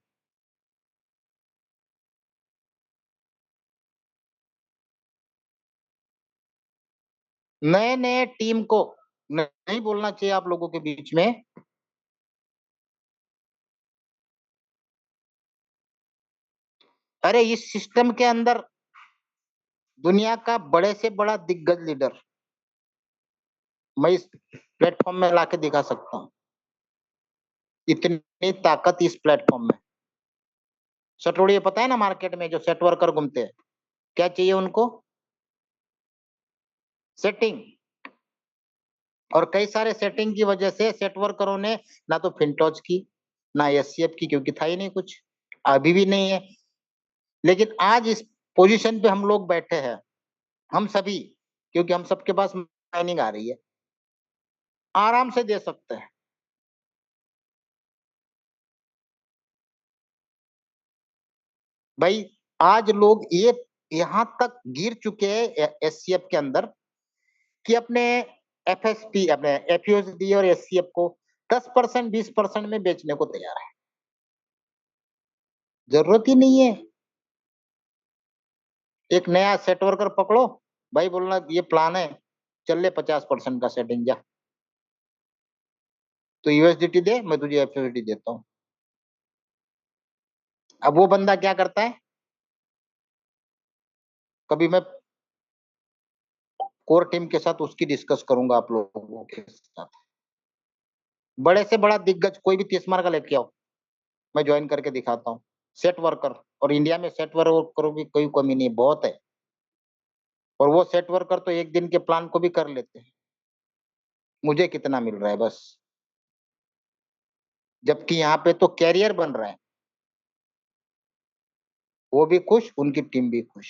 नए नए टीम को नहीं बोलना चाहिए आप लोगों के बीच में। अरे इस सिस्टम के अंदर दुनिया का बड़े से बड़ा दिग्गज लीडर मैं इस प्लेटफॉर्म में लाके दिखा सकता हूँ। इतनी ताकत इस प्लेटफॉर्म में। सटोड़िए पता है ना, मार्केट में जो सेट वर्कर घूमते हैं, क्या चाहिए उनको? सेटिंग। और कई सारे सेटिंग की वजह से सेट वर्करों ने ना तो फिनटॉच की, ना एससीएफ की, क्योंकि था ही नहीं कुछ, अभी भी नहीं है। लेकिन आज इस पोजीशन पे हम लोग बैठे हैं, हम सभी, क्योंकि हम सबके पास माइनिंग आ रही है, आराम से दे सकते हैं। भाई आज लोग ये यहां तक गिर चुके हैं एससीएफ के अंदर कि अपने एफएसपी, अपने एफयूएसडी और एससीएफ को 10% 20% में बेचने को तैयार है। जरूरत ही नहीं है। एक नया सेट वर्कर पकड़ो, भाई बोलना ये प्लान है, चल ले 50% का सेटिंग जा, तो यूएसडीटी दे, मैं तुझे एफयूएसडी देता हूँ। अब वो बंदा क्या करता है, कभी मैं कोर टीम के साथ उसकी डिस्कस करूंगा आप लोगों के साथ। बड़े से बड़ा दिग्गज कोई भी 30 का लेके आओ, मैं ज्वाइन करके दिखाता हूँ। सेट वर्कर, और इंडिया में सेट वर्कर की कोई कमी नहीं, बहुत है। और वो सेट वर्कर तो एक दिन के प्लान को भी कर लेते हैं, मुझे कितना मिल रहा है बस। जबकि यहाँ पे तो कैरियर बन रहा है, वो भी खुश, उनकी टीम भी खुश।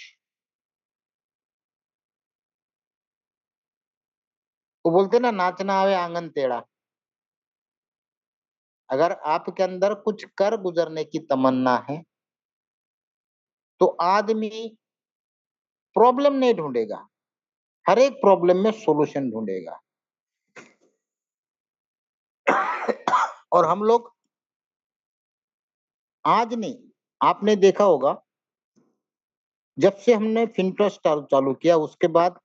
वो बोलते ना, नाचना आवे आंगन टेढ़ा। अगर आपके अंदर कुछ कर गुजरने की तमन्ना है तो आदमी प्रॉब्लम नहीं ढूंढेगा, हर एक प्रॉब्लम में सॉल्यूशन ढूंढेगा। और हम लोग आज नहीं, आपने देखा होगा जब से हमने फिनट्रस्ट चालू किया, उसके बाद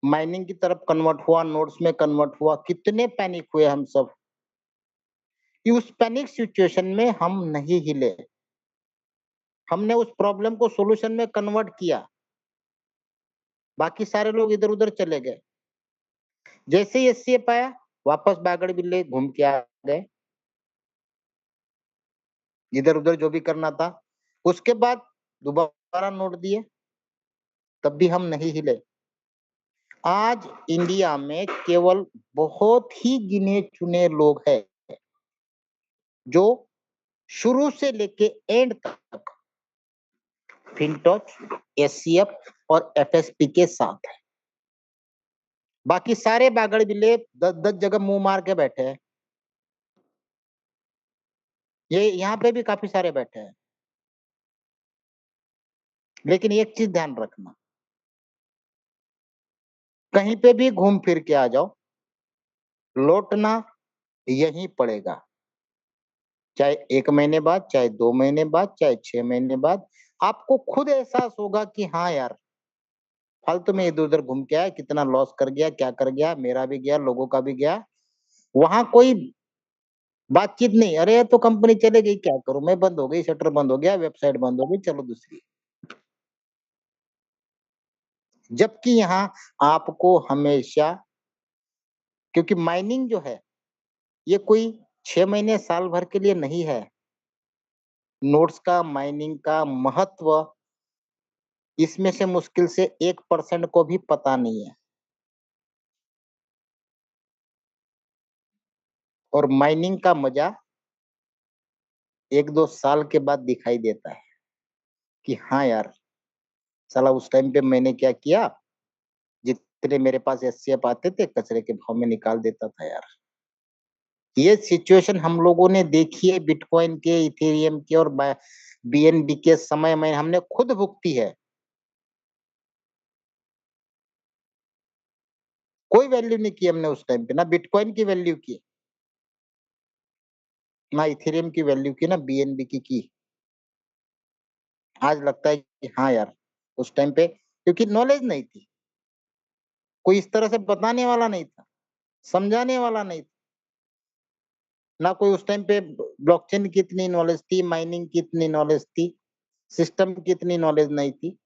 माइनिंग की तरफ कन्वर्ट हुआ, नोड्स में कन्वर्ट हुआ, कितने पैनिक हुए हम सब कि उस पैनिक सिचुएशन में हम नहीं हिले। हमने उस प्रॉब्लम को सॉल्यूशन में कन्वर्ट किया, बाकी सारे लोग इधर उधर चले गए। जैसे ही एससीएफ आया, वापस बागड़ बिल्ले घूम के आ गए, इधर उधर जो भी करना था। उसके बाद दोबारा नोट दिए, तब भी हम नहीं हिले। आज इंडिया में केवल बहुत ही गिने चुने लोग हैं जो शुरू से लेके एंड तक फिनटॉच, एससीएफ और एफएसपी के साथ है। बाकी सारे बागड़ बिल्ले 10-10 जगह मुंह मार के बैठे हैं। ये यहाँ पे भी काफी सारे बैठे हैं। लेकिन एक चीज ध्यान रखना, कहीं पे भी घूम फिर के आ जाओ, लौटना यहीं पड़ेगा। चाहे 1 महीने बाद, चाहे 2 महीने बाद, चाहे 6 महीने बाद, आपको खुद एहसास होगा कि हाँ यार, फालतू में इधर उधर घूम के आया, कितना लॉस कर गया, क्या कर गया, मेरा भी गया, लोगों का भी गया। वहां कोई बातचीत नहीं, अरे तो कंपनी चले गई, क्या करूं मैं, बंद हो गई, शटर बंद हो गया, वेबसाइट बंद हो गई, चलो दूसरी। जबकि यहाँ आपको हमेशा, क्योंकि माइनिंग जो है ये कोई 6 महीने साल भर के लिए नहीं है। नोट्स का, माइनिंग का महत्व इसमें से मुश्किल से 1% को भी पता नहीं है। और माइनिंग का मजा 1-2 साल के बाद दिखाई देता है कि हाँ यार, साला उस टाइम पे मैंने क्या किया, जितने मेरे पास एससीएफ आते थे कचरे के भाव में निकाल देता था यार। ये सिचुएशन हम लोगों ने देखी है, बिटकॉइन के, इथेरियम के और बीएनबी के समय में हमने खुद भुगती है। कोई वैल्यू नहीं की हमने उस टाइम पे, ना बिटकॉइन की वैल्यू की, ना इथेरियम की वैल्यू की, ना बीएनबी की। आज लगता है कि हाँ यार, उस टाइम पे क्योंकि नॉलेज नहीं थी, कोई इस तरह से बताने वाला नहीं था, समझाने वाला नहीं था, ना कोई उस टाइम पे ब्लॉकचेन की इतनी नॉलेज थी, माइनिंग की इतनी नॉलेज थी, सिस्टम की इतनी नॉलेज नहीं थी।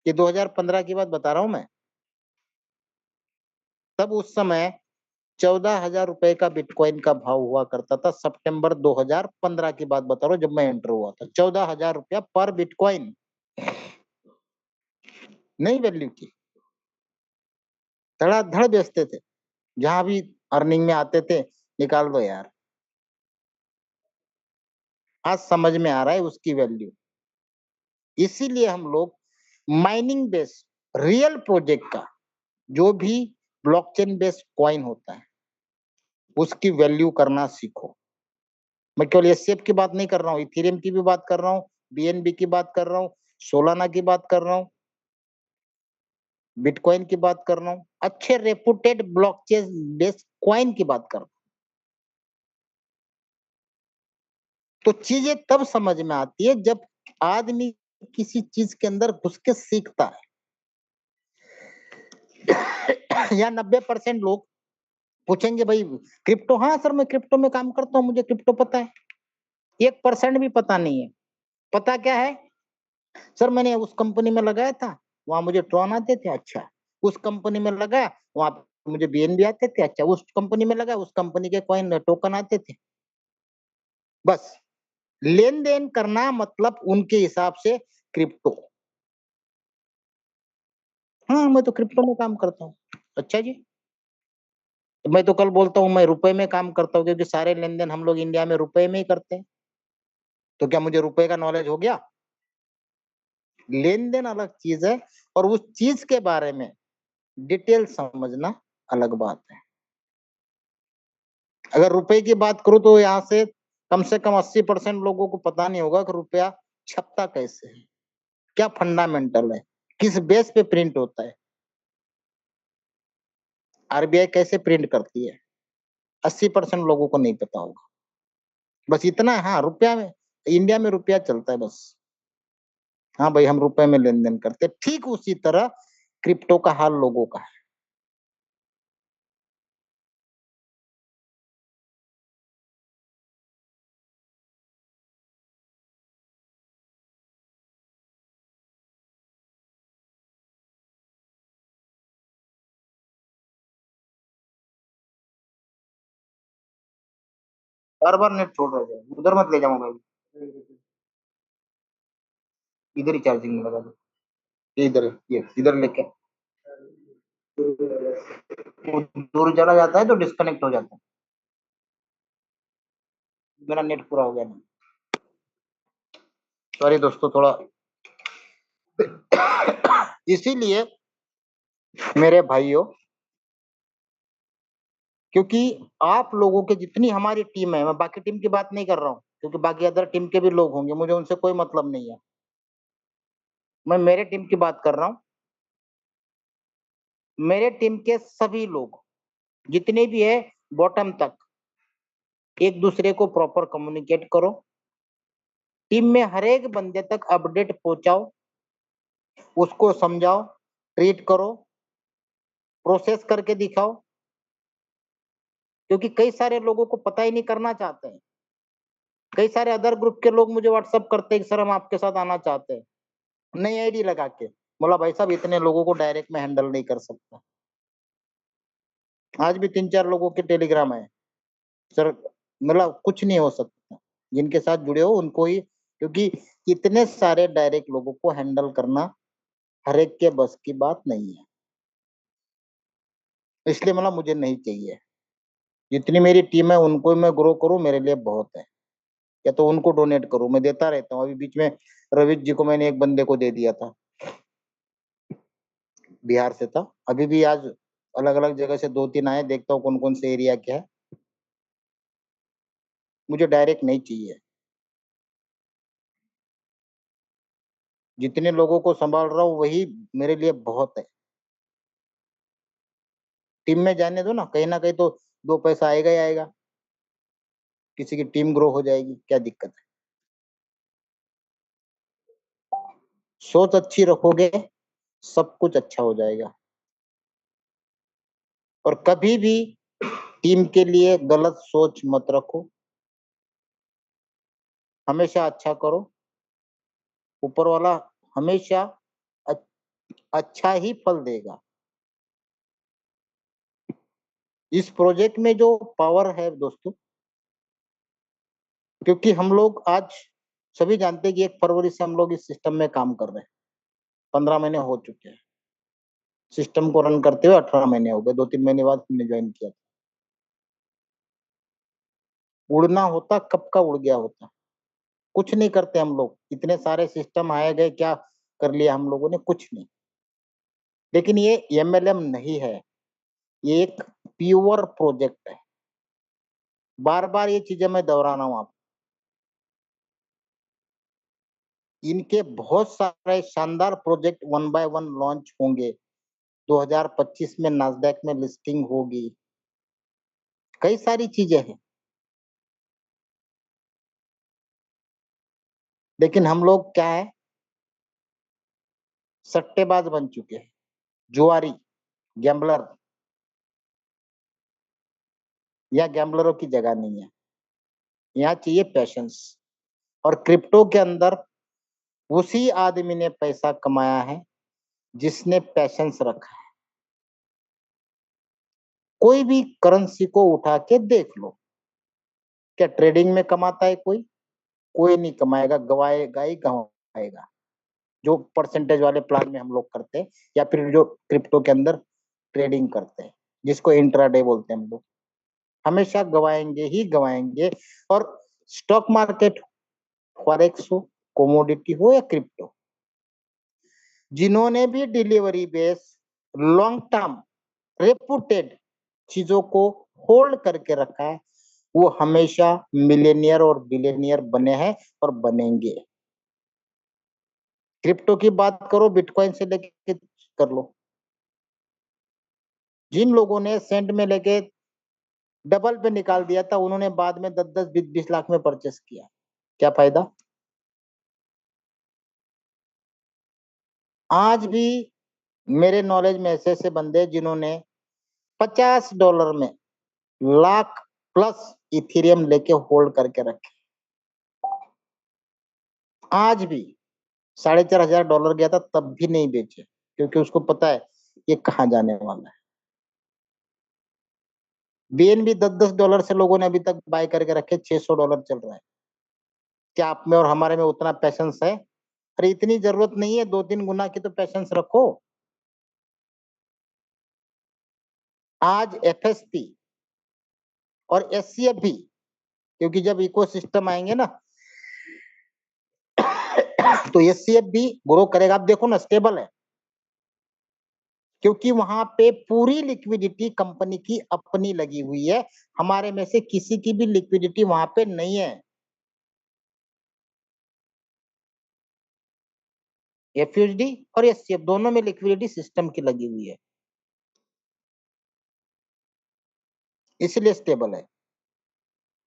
ये 2015 की बात बता रहा हूं मैं। तब उस समय 14,000 रुपए का बिटकॉइन का भाव हुआ करता था। सितंबर 2015 की बात बता रहा हूँ, जब मैं एंटर हुआ था 14,000 रुपया पर बिटकॉइन, नहीं वैल्यू की, धड़ाधड़ बेचते थे, जहां भी अर्निंग में आते थे निकाल दो यार। आज समझ में आ रहा है उसकी वैल्यू। इसीलिए हम लोग माइनिंग बेस रियल प्रोजेक्ट का, जो भी ब्लॉकचेन बेस्ड कॉइन होता है, उसकी वैल्यू करना सीखो। मैं केवल एससीएफ की बात नहीं कर रहा हूँ, इथेरियम की भी बात कर रहा हूँ, बीएनबी की बात कर रहा हूँ, सोलाना की बात कर रहा हूँ, बिटकॉइन की बात कर रहा हूँ, अच्छे रेपुटेड ब्लॉकचेन बेस्ड कॉइन की बात कर रहा हूँ। तो चीजें तब समझ में आती है जब आदमी किसी चीज के अंदर घुस के सीखता है। या 90% लोग पूछेंगे भाई क्रिप्टो, हाँ सर मैं क्रिप्टो में काम करता हूँ, मुझे क्रिप्टो पता है। 1% भी पता नहीं है। पता क्या है? सर मैंने उस कंपनी में लगाया था, वहां मुझे ट्रॉन आते थे, अच्छा। उस कंपनी में लगाया, वहां मुझे बीएनबी आते थे, अच्छा। उस कंपनी में लगा, उस कंपनी के कॉइन टोकन आते थे। बस लेन देन करना मतलब उनके हिसाब से क्रिप्टो। हाँ मैं तो क्रिप्टो में काम करता हूँ, अच्छा जी। तो मैं तो कल बोलता हूँ मैं रुपए में काम करता हूँ, क्योंकि सारे लेन देन हम लोग इंडिया में रुपए में ही करते हैं। तो क्या मुझे रुपए का नॉलेज हो गया? लेन देन अलग चीज है, और उस चीज के बारे में डिटेल समझना अलग बात है। अगर रुपए की बात करूं तो यहाँ से कम 80% लोगों को पता नहीं होगा कि रुपया छपता कैसे है, क्या फंडामेंटल है, किस बेस पे प्रिंट होता है, आरबीआई कैसे प्रिंट करती है। 80% लोगों को नहीं पता होगा। बस इतना, हाँ रुपया में, इंडिया में रुपया चलता है बस। हाँ भाई हम रुपए में लेन देन करते, ठीक उसी तरह क्रिप्टो का हाल लोगों का है। बार बार नेट छोड़ रहे थे, उधर मत ले जाओ मोबाइल, इधर ही चार्जिंग में लगा दो, इधर ये इधर लेके। वो दूर चला जाता है तो डिस्कनेक्ट हो जाता है। मेरा नेट पूरा हो गया नहीं, सॉरी दोस्तों थोड़ा। इसीलिए मेरे भाइयों, क्योंकि आप लोगों के जितनी हमारी टीम है, मैं बाकी टीम की बात नहीं कर रहा हूँ, क्योंकि बाकी अदर टीम के भी लोग होंगे, मुझे उनसे कोई मतलब नहीं है। मैं मेरे टीम की बात कर रहा हूँ। मेरे टीम के सभी लोग जितने भी है, बॉटम तक एक दूसरे को प्रॉपर कम्युनिकेट करो। टीम में हर एक बंदे तक अपडेट पहुंचाओ, उसको समझाओ, ट्रीट करो, प्रोसेस करके दिखाओ। क्योंकि कई सारे लोगों को पता ही नहीं, करना चाहते हैं। कई सारे अदर ग्रुप के लोग मुझे व्हाट्सअप करते हैं कि सर हम आपके साथ आना चाहते हैं, नई आईडी लगा के। बोला भाई साहब इतने लोगों को डायरेक्ट में हैंडल नहीं कर सकता। आज भी 3-4 लोगों के टेलीग्राम है सर, मतलब कुछ नहीं हो सकता। जिनके साथ जुड़े हो उनको ही, क्योंकि इतने सारे डायरेक्ट लोगों को हैंडल करना हर एक के बस की बात नहीं है। इसलिए मतलब मुझे नहीं चाहिए। जितनी मेरी टीम है उनको मैं ग्रो करूं, मेरे लिए बहुत है। या तो उनको डोनेट करूं, मैं देता रहता हूँ। अभी बीच में रविश जी को मैंने एक बंदे को दे दिया था, बिहार से था। अभी भी आज अलग अलग जगह से 2-3 आए, देखता हूँ कौन कौन से एरिया क्या है। मुझे डायरेक्ट नहीं चाहिए। जितने लोगों को संभाल रहा हूँ वही मेरे लिए बहुत है। टीम में जाने दो ना कहीं तो 2 पैसा आएगा ही आएगा, किसी की टीम ग्रो हो जाएगी, क्या दिक्कत है। सोच अच्छी रखोगे सब कुछ अच्छा हो जाएगा। और कभी भी टीम के लिए गलत सोच मत रखो, हमेशा अच्छा करो, ऊपर वाला हमेशा अच्छा ही फल देगा। इस प्रोजेक्ट में जो पावर है दोस्तों, क्योंकि हम लोग आज सभी जानते हैं कि 1 फरवरी से हम लोग इस सिस्टम में काम कर रहे हैं, 15 महीने हो चुके हैं। सिस्टम को रन करते हुए 18 महीने हो गए, 2-3 महीने बाद हमने ज्वाइन किया था। उड़ना होता कब का उड़ गया होता, कुछ नहीं करते हम लोग, इतने सारे सिस्टम आए गए, क्या कर लिया हम लोगों ने, कुछ नहीं। लेकिन ये एमएलएम नहीं है, ये एक प्योर प्रोजेक्ट है। बार बार ये चीजें मैं दोहरा रहा हूं आपको, इनके बहुत सारे शानदार प्रोजेक्ट 1 बाय 1 लॉन्च होंगे। 2025 में नास्डैक में लिस्टिंग होगी, कई सारी चीजें हैं। लेकिन हम लोग क्या है, सट्टेबाज बन चुके हैं, जुआरी, गैम्बलर। यहाँ गैम्बलरों की जगह नहीं है, यहाँ चाहिए पैशंस। और क्रिप्टो के अंदर उसी आदमी ने पैसा कमाया है जिसने पैशंस रखा है। कोई भी करेंसी को उठा के देख लो, क्या ट्रेडिंग में कमाता है कोई? कोई नहीं कमाएगा, गवाएगा ही गवाएगा। जो परसेंटेज वाले प्लान में हम लोग करते हैं, या फिर जो क्रिप्टो के अंदर ट्रेडिंग करते हैं, जिसको इंट्राडे बोलते हैं हम लोग, हमेशा गवाएंगे ही गवाएंगे। और स्टॉक मार्केट, फॉरेक्स हो, कोमोडिटी हो या क्रिप्टो, जिन्होंने भी delivery base long term reputed चीजों को होल्ड करके रखा है, वो हमेशा मिलेनियर और बिलियनियर बने हैं और बनेंगे। क्रिप्टो की बात करो, बिटकॉइन से लेके कर लो, जिन लोगों ने सेंट में लेके डबल पे निकाल दिया था, उन्होंने बाद में 10-10, 20-20 लाख में परचेस किया, क्या फायदा? आज भी मेरे नॉलेज में ऐसे ऐसे बंदे हैं जिन्होंने $50 में लाख प्लस इथेरियम लेके होल्ड करके रखे। आज भी $4,500 गया था तब भी नहीं बेचे, क्योंकि उसको पता है ये कहाँ जाने वाला है। बीएनबी $10-10 से लोगों ने अभी तक बाय करके रखे, $600 चल रहा है। क्या आप में और हमारे में उतना पैशंस है? अरे इतनी जरूरत नहीं है, 2-3 गुना की तो पैशंस रखो। आज एफएसपी और एससीएफ भी, क्योंकि जब इकोसिस्टम आएंगे ना तो एससीएफ भी ग्रो करेगा। आप देखो ना, स्टेबल है, क्योंकि वहां पे पूरी लिक्विडिटी कंपनी की अपनी लगी हुई है, हमारे में से किसी की भी लिक्विडिटी वहां पे नहीं है। एफयूएसडी और एससीएफ दोनों में लिक्विडिटी सिस्टम की लगी हुई है, इसलिए स्टेबल है।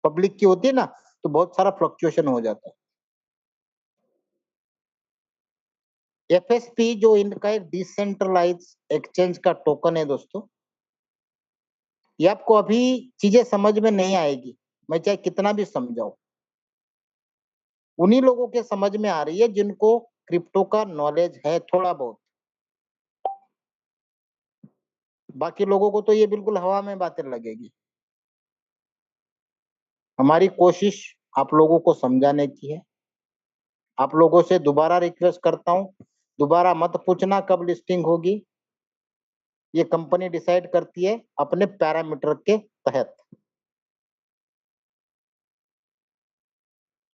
पब्लिक की होती है ना तो बहुत सारा फ्लक्चुएशन हो जाता है। एफएसपी जो इनका एक डिसेंट्रलाइज एक्सचेंज का टोकन है दोस्तों, ये आपको अभी चीजें समझ में नहीं आएगी, मैं चाहे कितना भी समझाऊं। उन्हीं लोगों के समझ में आ रही है जिनको क्रिप्टो का नॉलेज है थोड़ा बहुत, बाकी लोगों को तो ये बिल्कुल हवा में बातें लगेगी। हमारी कोशिश आप लोगों को समझाने की है। आप लोगों से दोबारा रिक्वेस्ट करता हूं, दोबारा मत पूछना कब लिस्टिंग होगी, ये कंपनी डिसाइड करती है अपने पैरामीटर के तहत।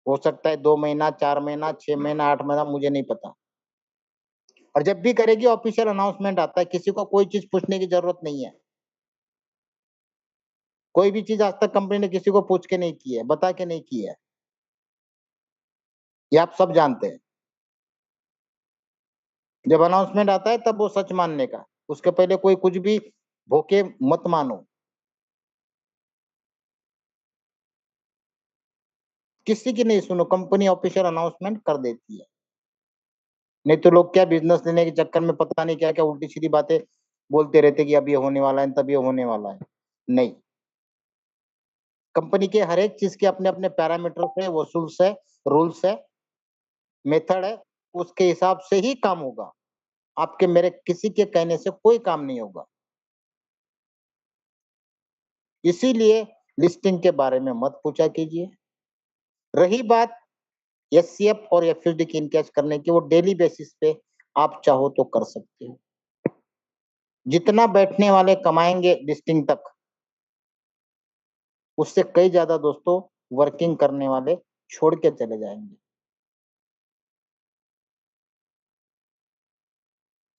हो सकता है 2 महीना, 4 महीना, 6 महीना, 8 महीना, मुझे नहीं पता। और जब भी करेगी ऑफिशियल अनाउंसमेंट आता है, किसी को कोई चीज पूछने की जरूरत नहीं है। कोई भी चीज आज तक कंपनी ने किसी को पूछ के नहीं की है, बता के नहीं की है, ये आप सब जानते हैं। जब अनाउंसमेंट आता है तब वो सच मानने का, उसके पहले कोई कुछ भी भूखे मत मानो। किसी की नहीं सुनो, कंपनी ऑफिशियल अनाउंसमेंट कर देती है। नहीं तो लोग क्या बिजनेस लेने के चक्कर में पता नहीं क्या क्या उल्टी सीधी बातें बोलते रहते कि अब ये होने वाला है, तब ये होने वाला है। नहीं, कंपनी के हर एक चीज के अपने अपने पैरामीटर्स है, वसूल्स है, रूल्स है, मेथड है, उसके हिसाब से ही काम होगा। आपके मेरे किसी के कहने से कोई काम नहीं होगा। इसीलिए लिस्टिंग के बारे में मत पूछा कीजिए। रही बात एचसीएफ और एफएसडी की इनकैश करने की, वो डेली बेसिस पे आप चाहो तो कर सकते हो। जितना बैठने वाले कमाएंगे लिस्टिंग तक, उससे कई ज्यादा दोस्तों वर्किंग करने वाले छोड़ के चले जाएंगे।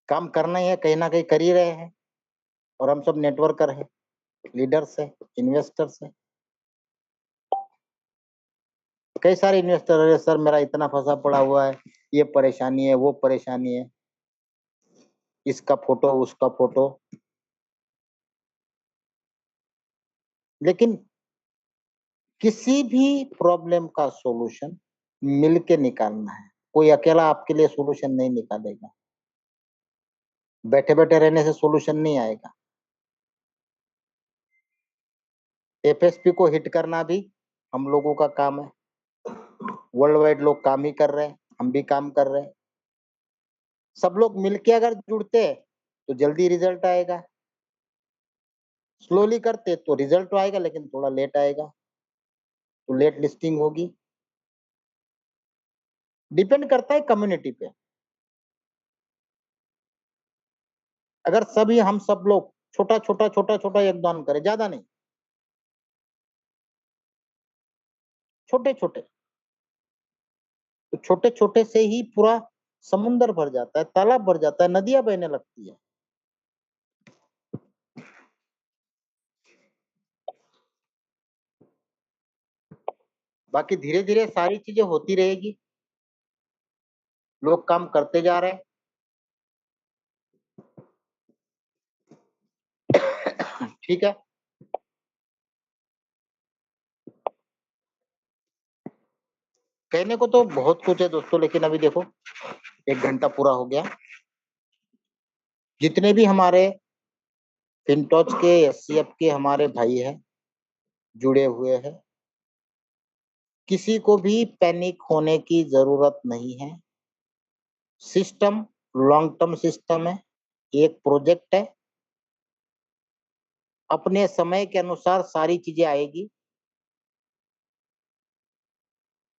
काम करना ही है, कहीं ना कहीं कर ही रहे हैं, और हम सब नेटवर्कर हैं, लीडर्स हैं, इन्वेस्टर्स हैं। कई सारे इन्वेस्टर, अरे सर मेरा इतना फंसा पड़ा हुआ है, ये परेशानी है, वो परेशानी है, इसका फोटो उसका फोटो। लेकिन किसी भी प्रॉब्लम का सॉल्यूशन मिलके निकालना है। कोई अकेला आपके लिए सॉल्यूशन नहीं निकालेगा। बैठे बैठे रहने से सॉल्यूशन नहीं आएगा। एफएसपी को हिट करना भी हम लोगों का काम है। वर्ल्ड वाइड लोग काम ही कर रहे हैं, हम भी काम कर रहे हैं। सब लोग मिलके अगर जुड़ते हैं तो जल्दी रिजल्ट आएगा। स्लोली करते तो रिजल्ट तो आएगा, लेकिन थोड़ा लेट आएगा, तो लेट लिस्टिंग होगी। डिपेंड करता है कम्युनिटी पे। अगर सभी हम सब लोग छोटा छोटा छोटा छोटा योगदान करें, ज्यादा नहीं, छोटे छोटे, तो छोटे छोटे से ही पूरा समुंदर भर जाता है, तालाब भर जाता है, नदियां बहने लगती है। बाकी धीरे धीरे सारी चीजें होती रहेगी। लोग काम करते जा रहे हैं। ठीक है। कहने को तो बहुत कुछ है दोस्तों, लेकिन अभी देखो 1 घंटा पूरा हो गया। जितने भी हमारे फिनटॉच के, एससीएफ के हमारे भाई हैं, जुड़े हुए हैं, किसी को भी पैनिक होने की जरूरत नहीं है। सिस्टम लॉन्ग टर्म सिस्टम है, एक प्रोजेक्ट है। अपने समय के अनुसार सारी चीजें आएगी,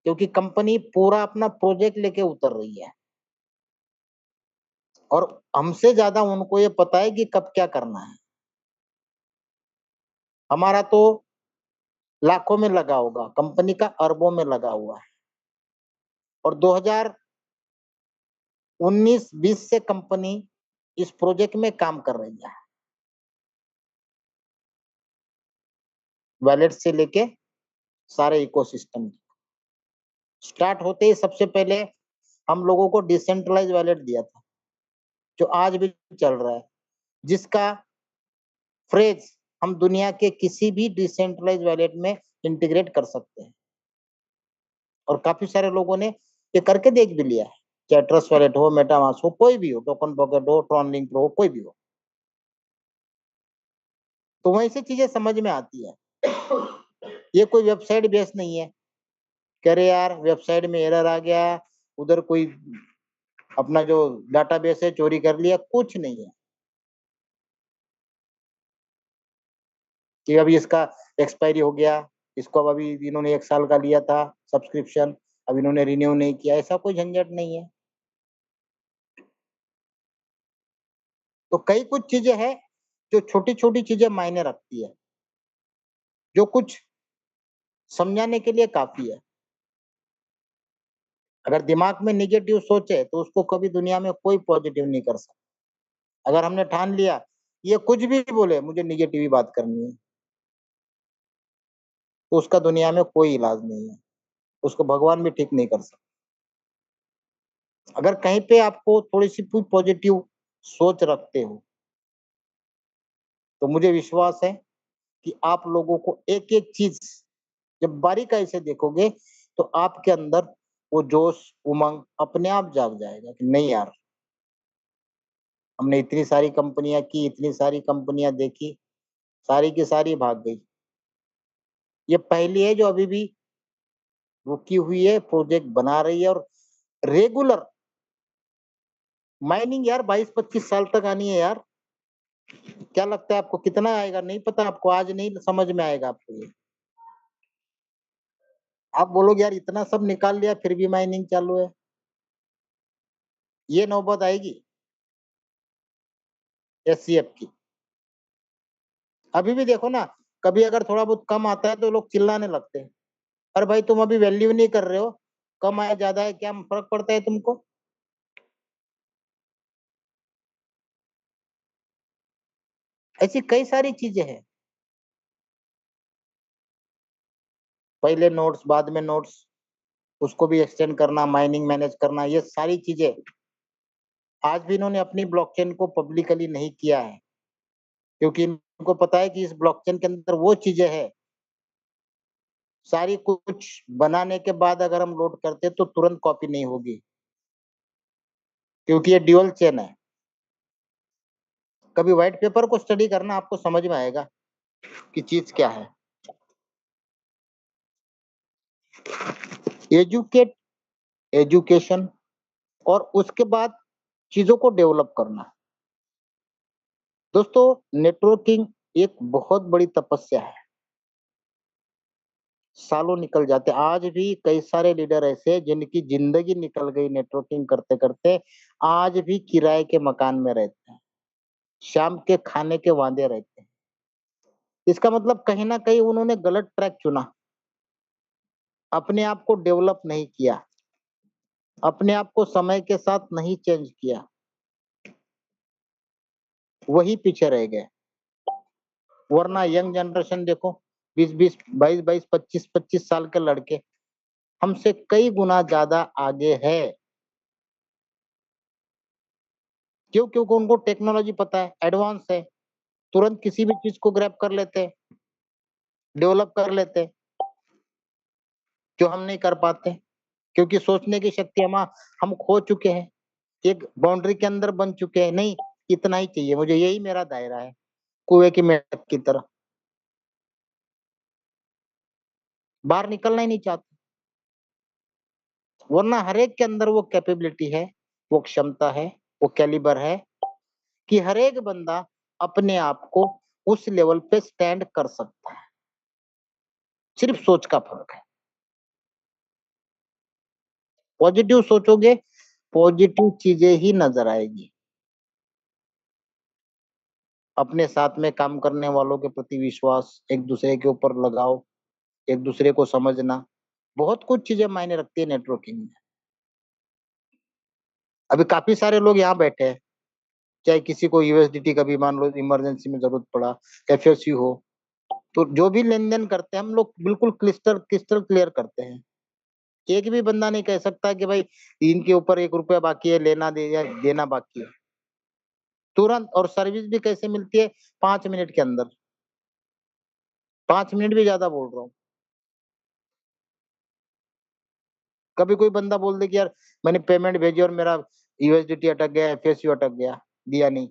क्योंकि कंपनी पूरा अपना प्रोजेक्ट लेके उतर रही है, और हमसे ज्यादा उनको ये पता है कि कब क्या करना है। हमारा तो लाखों में लगा होगा, कंपनी का अरबों में लगा हुआ है। और 2019-20 से कंपनी इस प्रोजेक्ट में काम कर रही है, वैलेट से लेके सारे इकोसिस्टम। स्टार्ट होते ही सबसे पहले हम लोगों को डिसेंट्रलाइज वैलेट दिया था, जो आज भी चल रहा है, जिसका फ्रेज हम दुनिया के किसी भी डिसेंट्रलाइज वैलेट में इंटीग्रेट कर सकते हैं। और काफी सारे लोगों ने ये करके देख भी लिया है, चाहे ट्रस्ट वैलेट हो, मेटामास्क हो, कोई भी हो, टोकन पॉकेट हो, ट्रॉन लिंक हो, कोई भी हो। तो वहीं से चीजें समझ में आती है। ये कोई वेबसाइट बेस नहीं है, कह रहे यार वेबसाइट में एरर आ गया, उधर कोई अपना जो डाटाबेस है चोरी कर लिया, कुछ नहीं है। कि अभी इसका एक्सपायरी हो गया, इसको अब अभी इन्होंने 1 साल का लिया था सब्सक्रिप्शन, अब इन्होंने रिन्यू नहीं किया, ऐसा कोई झंझट नहीं है। तो कई कुछ चीजें हैं जो छोटी छोटी चीजें मायने रखती है, जो कुछ समझाने के लिए काफी है। अगर दिमाग में निगेटिव सोचे तो उसको कभी दुनिया में कोई पॉजिटिव नहीं कर सकता। अगर हमने ठान लिया ये कुछ भी बोले मुझे निगेटिव ही बात करनी है, तो उसका दुनिया में कोई इलाज नहीं है, उसको भगवान भी ठीक नहीं कर सकता। अगर कहीं पे आपको थोड़ी सी पॉजिटिव सोच रखते हो तो मुझे विश्वास है कि आप लोगों को एक एक चीज जब बारीकाई से देखोगे तो आपके अंदर वो जोश उमंग अपने आप जाग जाएगा कि नहीं यार, हमने इतनी सारी कंपनियां की, इतनी सारी कंपनियां देखी, सारी की सारी भाग गई। ये पहली है जो अभी भी रुकी हुई है, प्रोजेक्ट बना रही है और रेगुलर माइनिंग यार 22-25 साल तक आनी है यार। क्या लगता है आपको कितना आएगा? नहीं पता आपको, आज नहीं समझ में आएगा आपको ये। आप बोलोगे यार इतना सब निकाल लिया फिर भी माइनिंग चालू है। ये नौबत आएगी एससीएफ की। अभी भी देखो ना, कभी अगर थोड़ा बहुत कम आता है तो लोग चिल्लाने लगते हैं, अरे भाई तुम अभी वैल्यू नहीं कर रहे हो, कम आया ज्यादा है क्या फर्क पड़ता है तुमको? ऐसी कई सारी चीजें हैं, पहले नोट्स बाद में नोट्स, उसको भी एक्सटेंड करना, माइनिंग मैनेज करना, ये सारी चीजें आज भी इन्होंने अपनी ब्लॉकचेन को पब्लिकली नहीं किया है, क्योंकि इनको पता है कि इस ब्लॉकचेन के अंदर वो चीजें हैं सारी कुछ बनाने के बाद अगर हम लोड करते तो तुरंत कॉपी नहीं होगी, क्योंकि ये ड्यूअल चेन है। कभी व्हाइट पेपर को स्टडी करना, आपको समझ में आएगा कि चीज क्या है। एजुकेट, एजुकेशन, और उसके बाद चीजों को डेवलप करना। दोस्तों, नेटवर्किंग एक बहुत बड़ी तपस्या है, सालों निकल जाते। आज भी कई सारे लीडर ऐसे हैं जिनकी जिंदगी निकल गई नेटवर्किंग करते करते, आज भी किराए के मकान में रहते हैं, शाम के खाने के वांदे रहते हैं। इसका मतलब कहीं ना कहीं उन्होंने गलत ट्रैक चुना, अपने आप को डेवलप नहीं किया, अपने आप को समय के साथ नहीं चेंज किया, वही पीछे रह गए। वरना यंग जनरेशन देखो, 20-20, 22-22, 25-25 साल के लड़के हमसे कई गुना ज्यादा आगे है। क्यों? क्योंकि उनको टेक्नोलॉजी पता है, एडवांस है, तुरंत किसी भी चीज को ग्रैब कर लेते हैं, डेवलप कर लेते हैं, जो हम नहीं कर पाते, क्योंकि सोचने की शक्ति हम खो चुके हैं, एक बाउंड्री के अंदर बन चुके हैं। नहीं, इतना ही चाहिए मुझे, यही मेरा दायरा है, कुएं की मेंढक की तरह बाहर निकलना ही नहीं चाहते। वरना हर एक के अंदर वो कैपेबिलिटी है, वो क्षमता है, वो कैलिबर है कि हर एक बंदा अपने आप को उस लेवल पे स्टैंड कर सकता है। सिर्फ सोच का फर्क है। पॉजिटिव सोचोगे, पॉजिटिव चीजें ही नजर आएगी। अपने साथ में काम करने वालों के प्रति विश्वास, एक दूसरे के ऊपर लगाओ, एक दूसरे को समझना, बहुत कुछ चीजें मायने रखती है नेटवर्किंग में। अभी काफी सारे लोग यहाँ बैठे हैं, चाहे किसी को यूएसडीटी का भी मान लो इमरजेंसी में जरूरत पड़ा, एफएसयू हो, तो जो भी लेन देन करते हैं हम लोग बिल्कुल क्लिस्टर क्रिस्टल क्लियर करते हैं। एक भी बंदा नहीं कह सकता कि भाई इनके ऊपर 1 रुपया बाकी है, लेना दे या देना बाकी है। तुरंत। और सर्विस भी कैसे मिलती है? 5 मिनट के अंदर। 5 मिनट भी ज्यादा बोल रहा हूँ। कभी कोई बंदा बोल दे कि यार मैंने पेमेंट भेजी और मेरा यूएसडीटी अटक गया, एफएसयू अटक गया, दिया नहीं,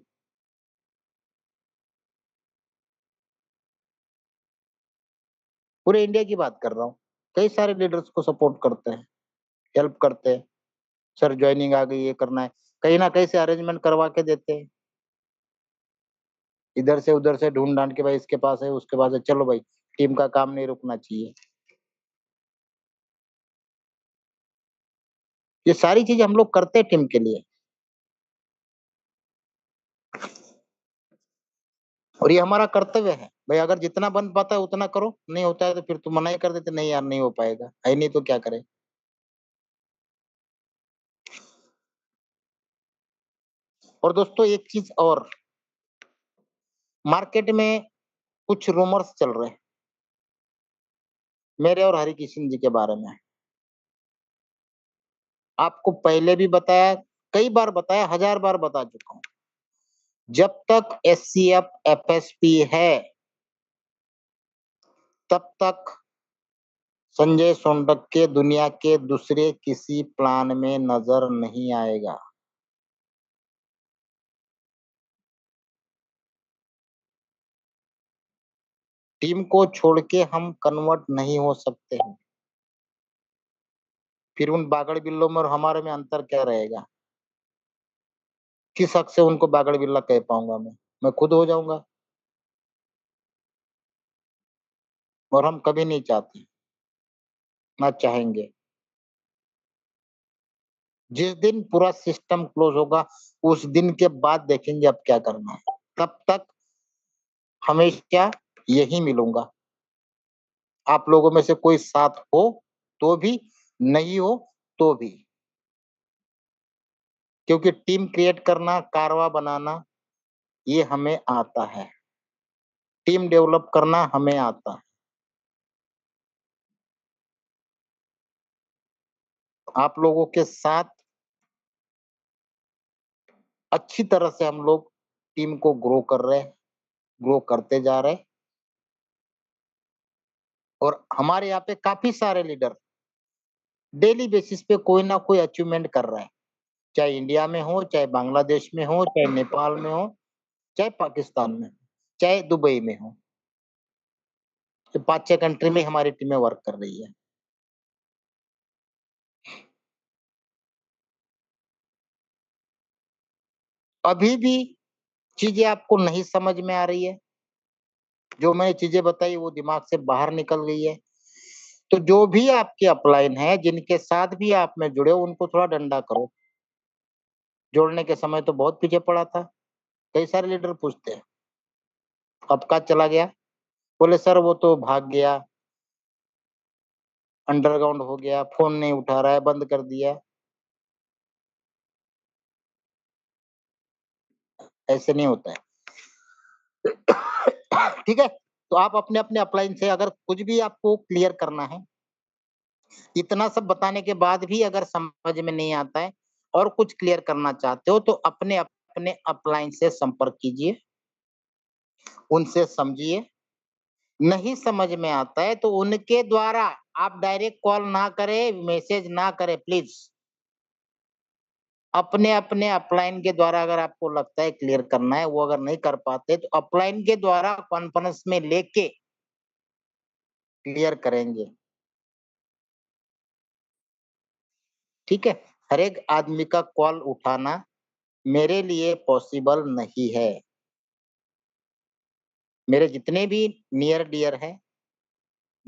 पूरे इंडिया की बात कर रहा हूँ। कई सारे लीडर्स को सपोर्ट करते हैं, हेल्प करते हैं, सर ज्वाइनिंग आ गई, ये करना है, कहीं ना कहीं से अरेंजमेंट करवा के देते हैं। इधर से उधर से ढूंढ ढांड के भाई इसके पास है, उसके पास है, चलो भाई टीम का काम नहीं रुकना चाहिए। ये सारी चीज हम लोग करते हैं टीम के लिए, और ये हमारा कर्तव्य है भाई। अगर जितना बन पाता है उतना करो, नहीं होता है तो फिर तुम मना ही कर देते, नहीं यार नहीं हो पाएगा, है नहीं तो क्या करें। और दोस्तों एक चीज और, मार्केट में कुछ रूमर्स चल रहे हैं मेरे और हरि किशन जी के बारे में। आपको पहले भी बताया, कई बार बताया, 1000 बार बता चुका हूँ। जब तक एचसीएफ एफएसपी है तब तक संजय सोनटक्के दुनिया के दूसरे किसी प्लान में नजर नहीं आएगा। टीम को छोड़ के हम कन्वर्ट नहीं हो सकते हैं। फिर उन बागड़ बिल्लों में और हमारे में अंतर क्या रहेगा? किस हक से उनको बागड़ बिल्ला कह पाऊंगा? मैं खुद हो जाऊंगा। और हम कभी नहीं चाहते, ना चाहेंगे। जिस दिन पूरा सिस्टम क्लोज होगा उस दिन के बाद देखेंगे अब क्या करना है। तब तक हमेशा यही मिलूंगा। आप लोगों में से कोई साथ हो तो भी, नहीं हो तो भी, क्योंकि टीम क्रिएट करना, कारवा बनाना ये हमें आता है। टीम डेवलप करना हमें आता है। आप लोगों के साथ अच्छी तरह से हम लोग टीम को ग्रो कर रहे हैं, ग्रो करते जा रहे हैं। और हमारे यहाँ पे काफी सारे लीडर डेली बेसिस पे कोई ना कोई अचीवमेंट कर रहे हैं, चाहे इंडिया में हो, चाहे बांग्लादेश में हो, चाहे नेपाल में हो, चाहे पाकिस्तान में, चाहे दुबई में हो। तो 5-6 कंट्री में हमारी टीमें वर्क कर रही है। अभी भी चीजें आपको नहीं समझ में आ रही है, जो मैंने चीजें बताई वो दिमाग से बाहर निकल गई है, तो जो भी आपके अपलाइन है, जिनके साथ भी आप में जुड़े हो, उनको थोड़ा डंडा करो। जोड़ने के समय तो बहुत पीछे पड़ा था। कई सारे लीडर पूछते हैं अब कहाँ चला गया? बोले सर वो तो भाग गया, अंडरग्राउंड हो गया, फोन नहीं उठा रहा है, बंद कर दिया। ऐसे नहीं होता है। ठीक है, तो आप अपने अपने अपलाइन से अगर कुछ भी आपको क्लियर करना है, इतना सब बताने के बाद भी अगर समझ में नहीं आता है और कुछ क्लियर करना चाहते हो तो अपने अपने अपलाइन से संपर्क कीजिए, उनसे समझिए। नहीं समझ में आता है तो उनके द्वारा आप डायरेक्ट कॉल ना करें, मैसेज ना करें प्लीज। अपने अपने अपलाइन के द्वारा अगर आपको लगता है क्लियर करना है, वो अगर नहीं कर पाते तो अपलाइन के द्वारा कॉन्फ्रेंस में लेके क्लियर करेंगे। ठीक है, हर एक आदमी का कॉल उठाना मेरे लिए पॉसिबल नहीं है। मेरे जितने भी नियर डियर हैं,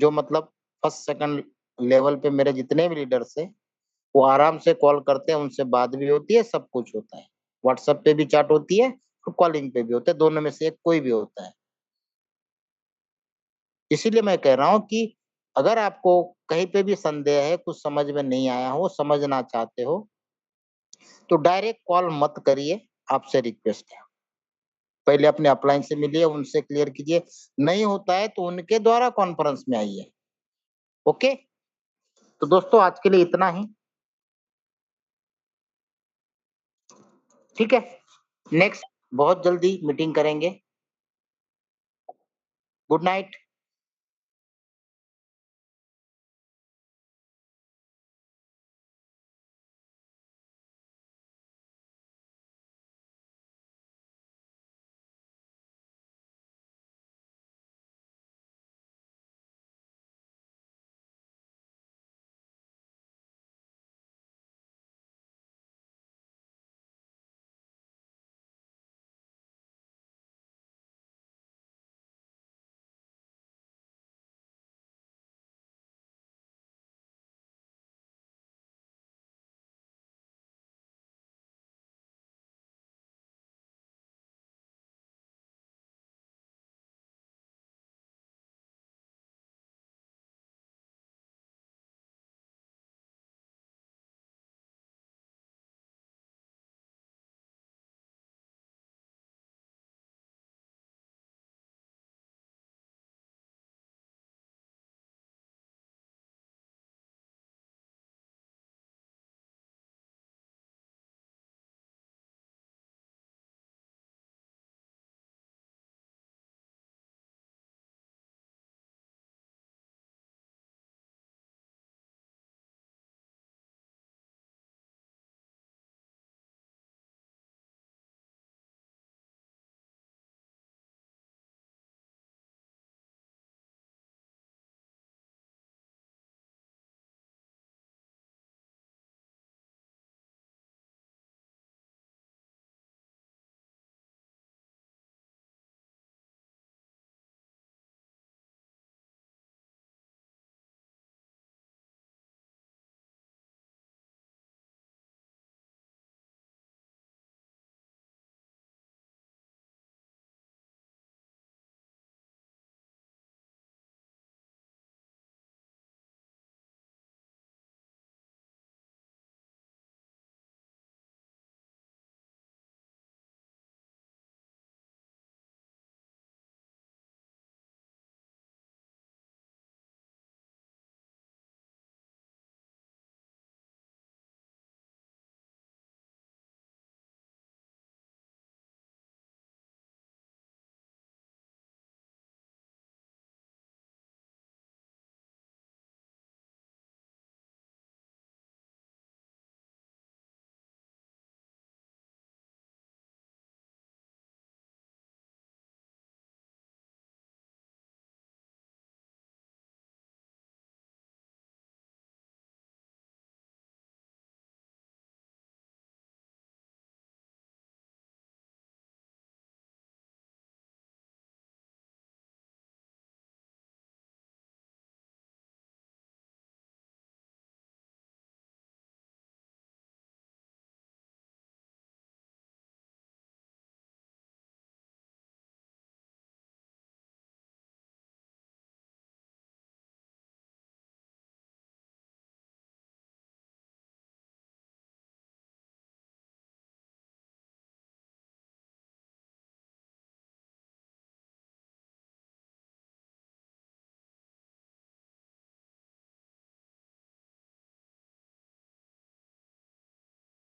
जो मतलब फर्स्ट सेकंड लेवल पे मेरे जितने भी लीडर्स हैं, वो आराम से कॉल करते हैं, उनसे बात भी होती है, सब कुछ होता है। व्हाट्सएप पे भी चैट होती है और कॉलिंग पे भी होता है, दोनों में से एक कोई भी होता है। इसीलिए मैं कह रहा हूँ कि अगर आपको कहीं पे भी संदेह है, कुछ समझ में नहीं आया हो, समझना चाहते हो, तो डायरेक्ट कॉल मत करिए, आपसे रिक्वेस्ट है। पहले अपने अपलाइन से मिलिए, उनसे क्लियर कीजिए। नहीं होता है तो उनके द्वारा कॉन्फ्रेंस में आइए। ओके, तो दोस्तों आज के लिए इतना ही। ठीक है, नेक्स्ट बहुत जल्दी मीटिंग करेंगे। Good night.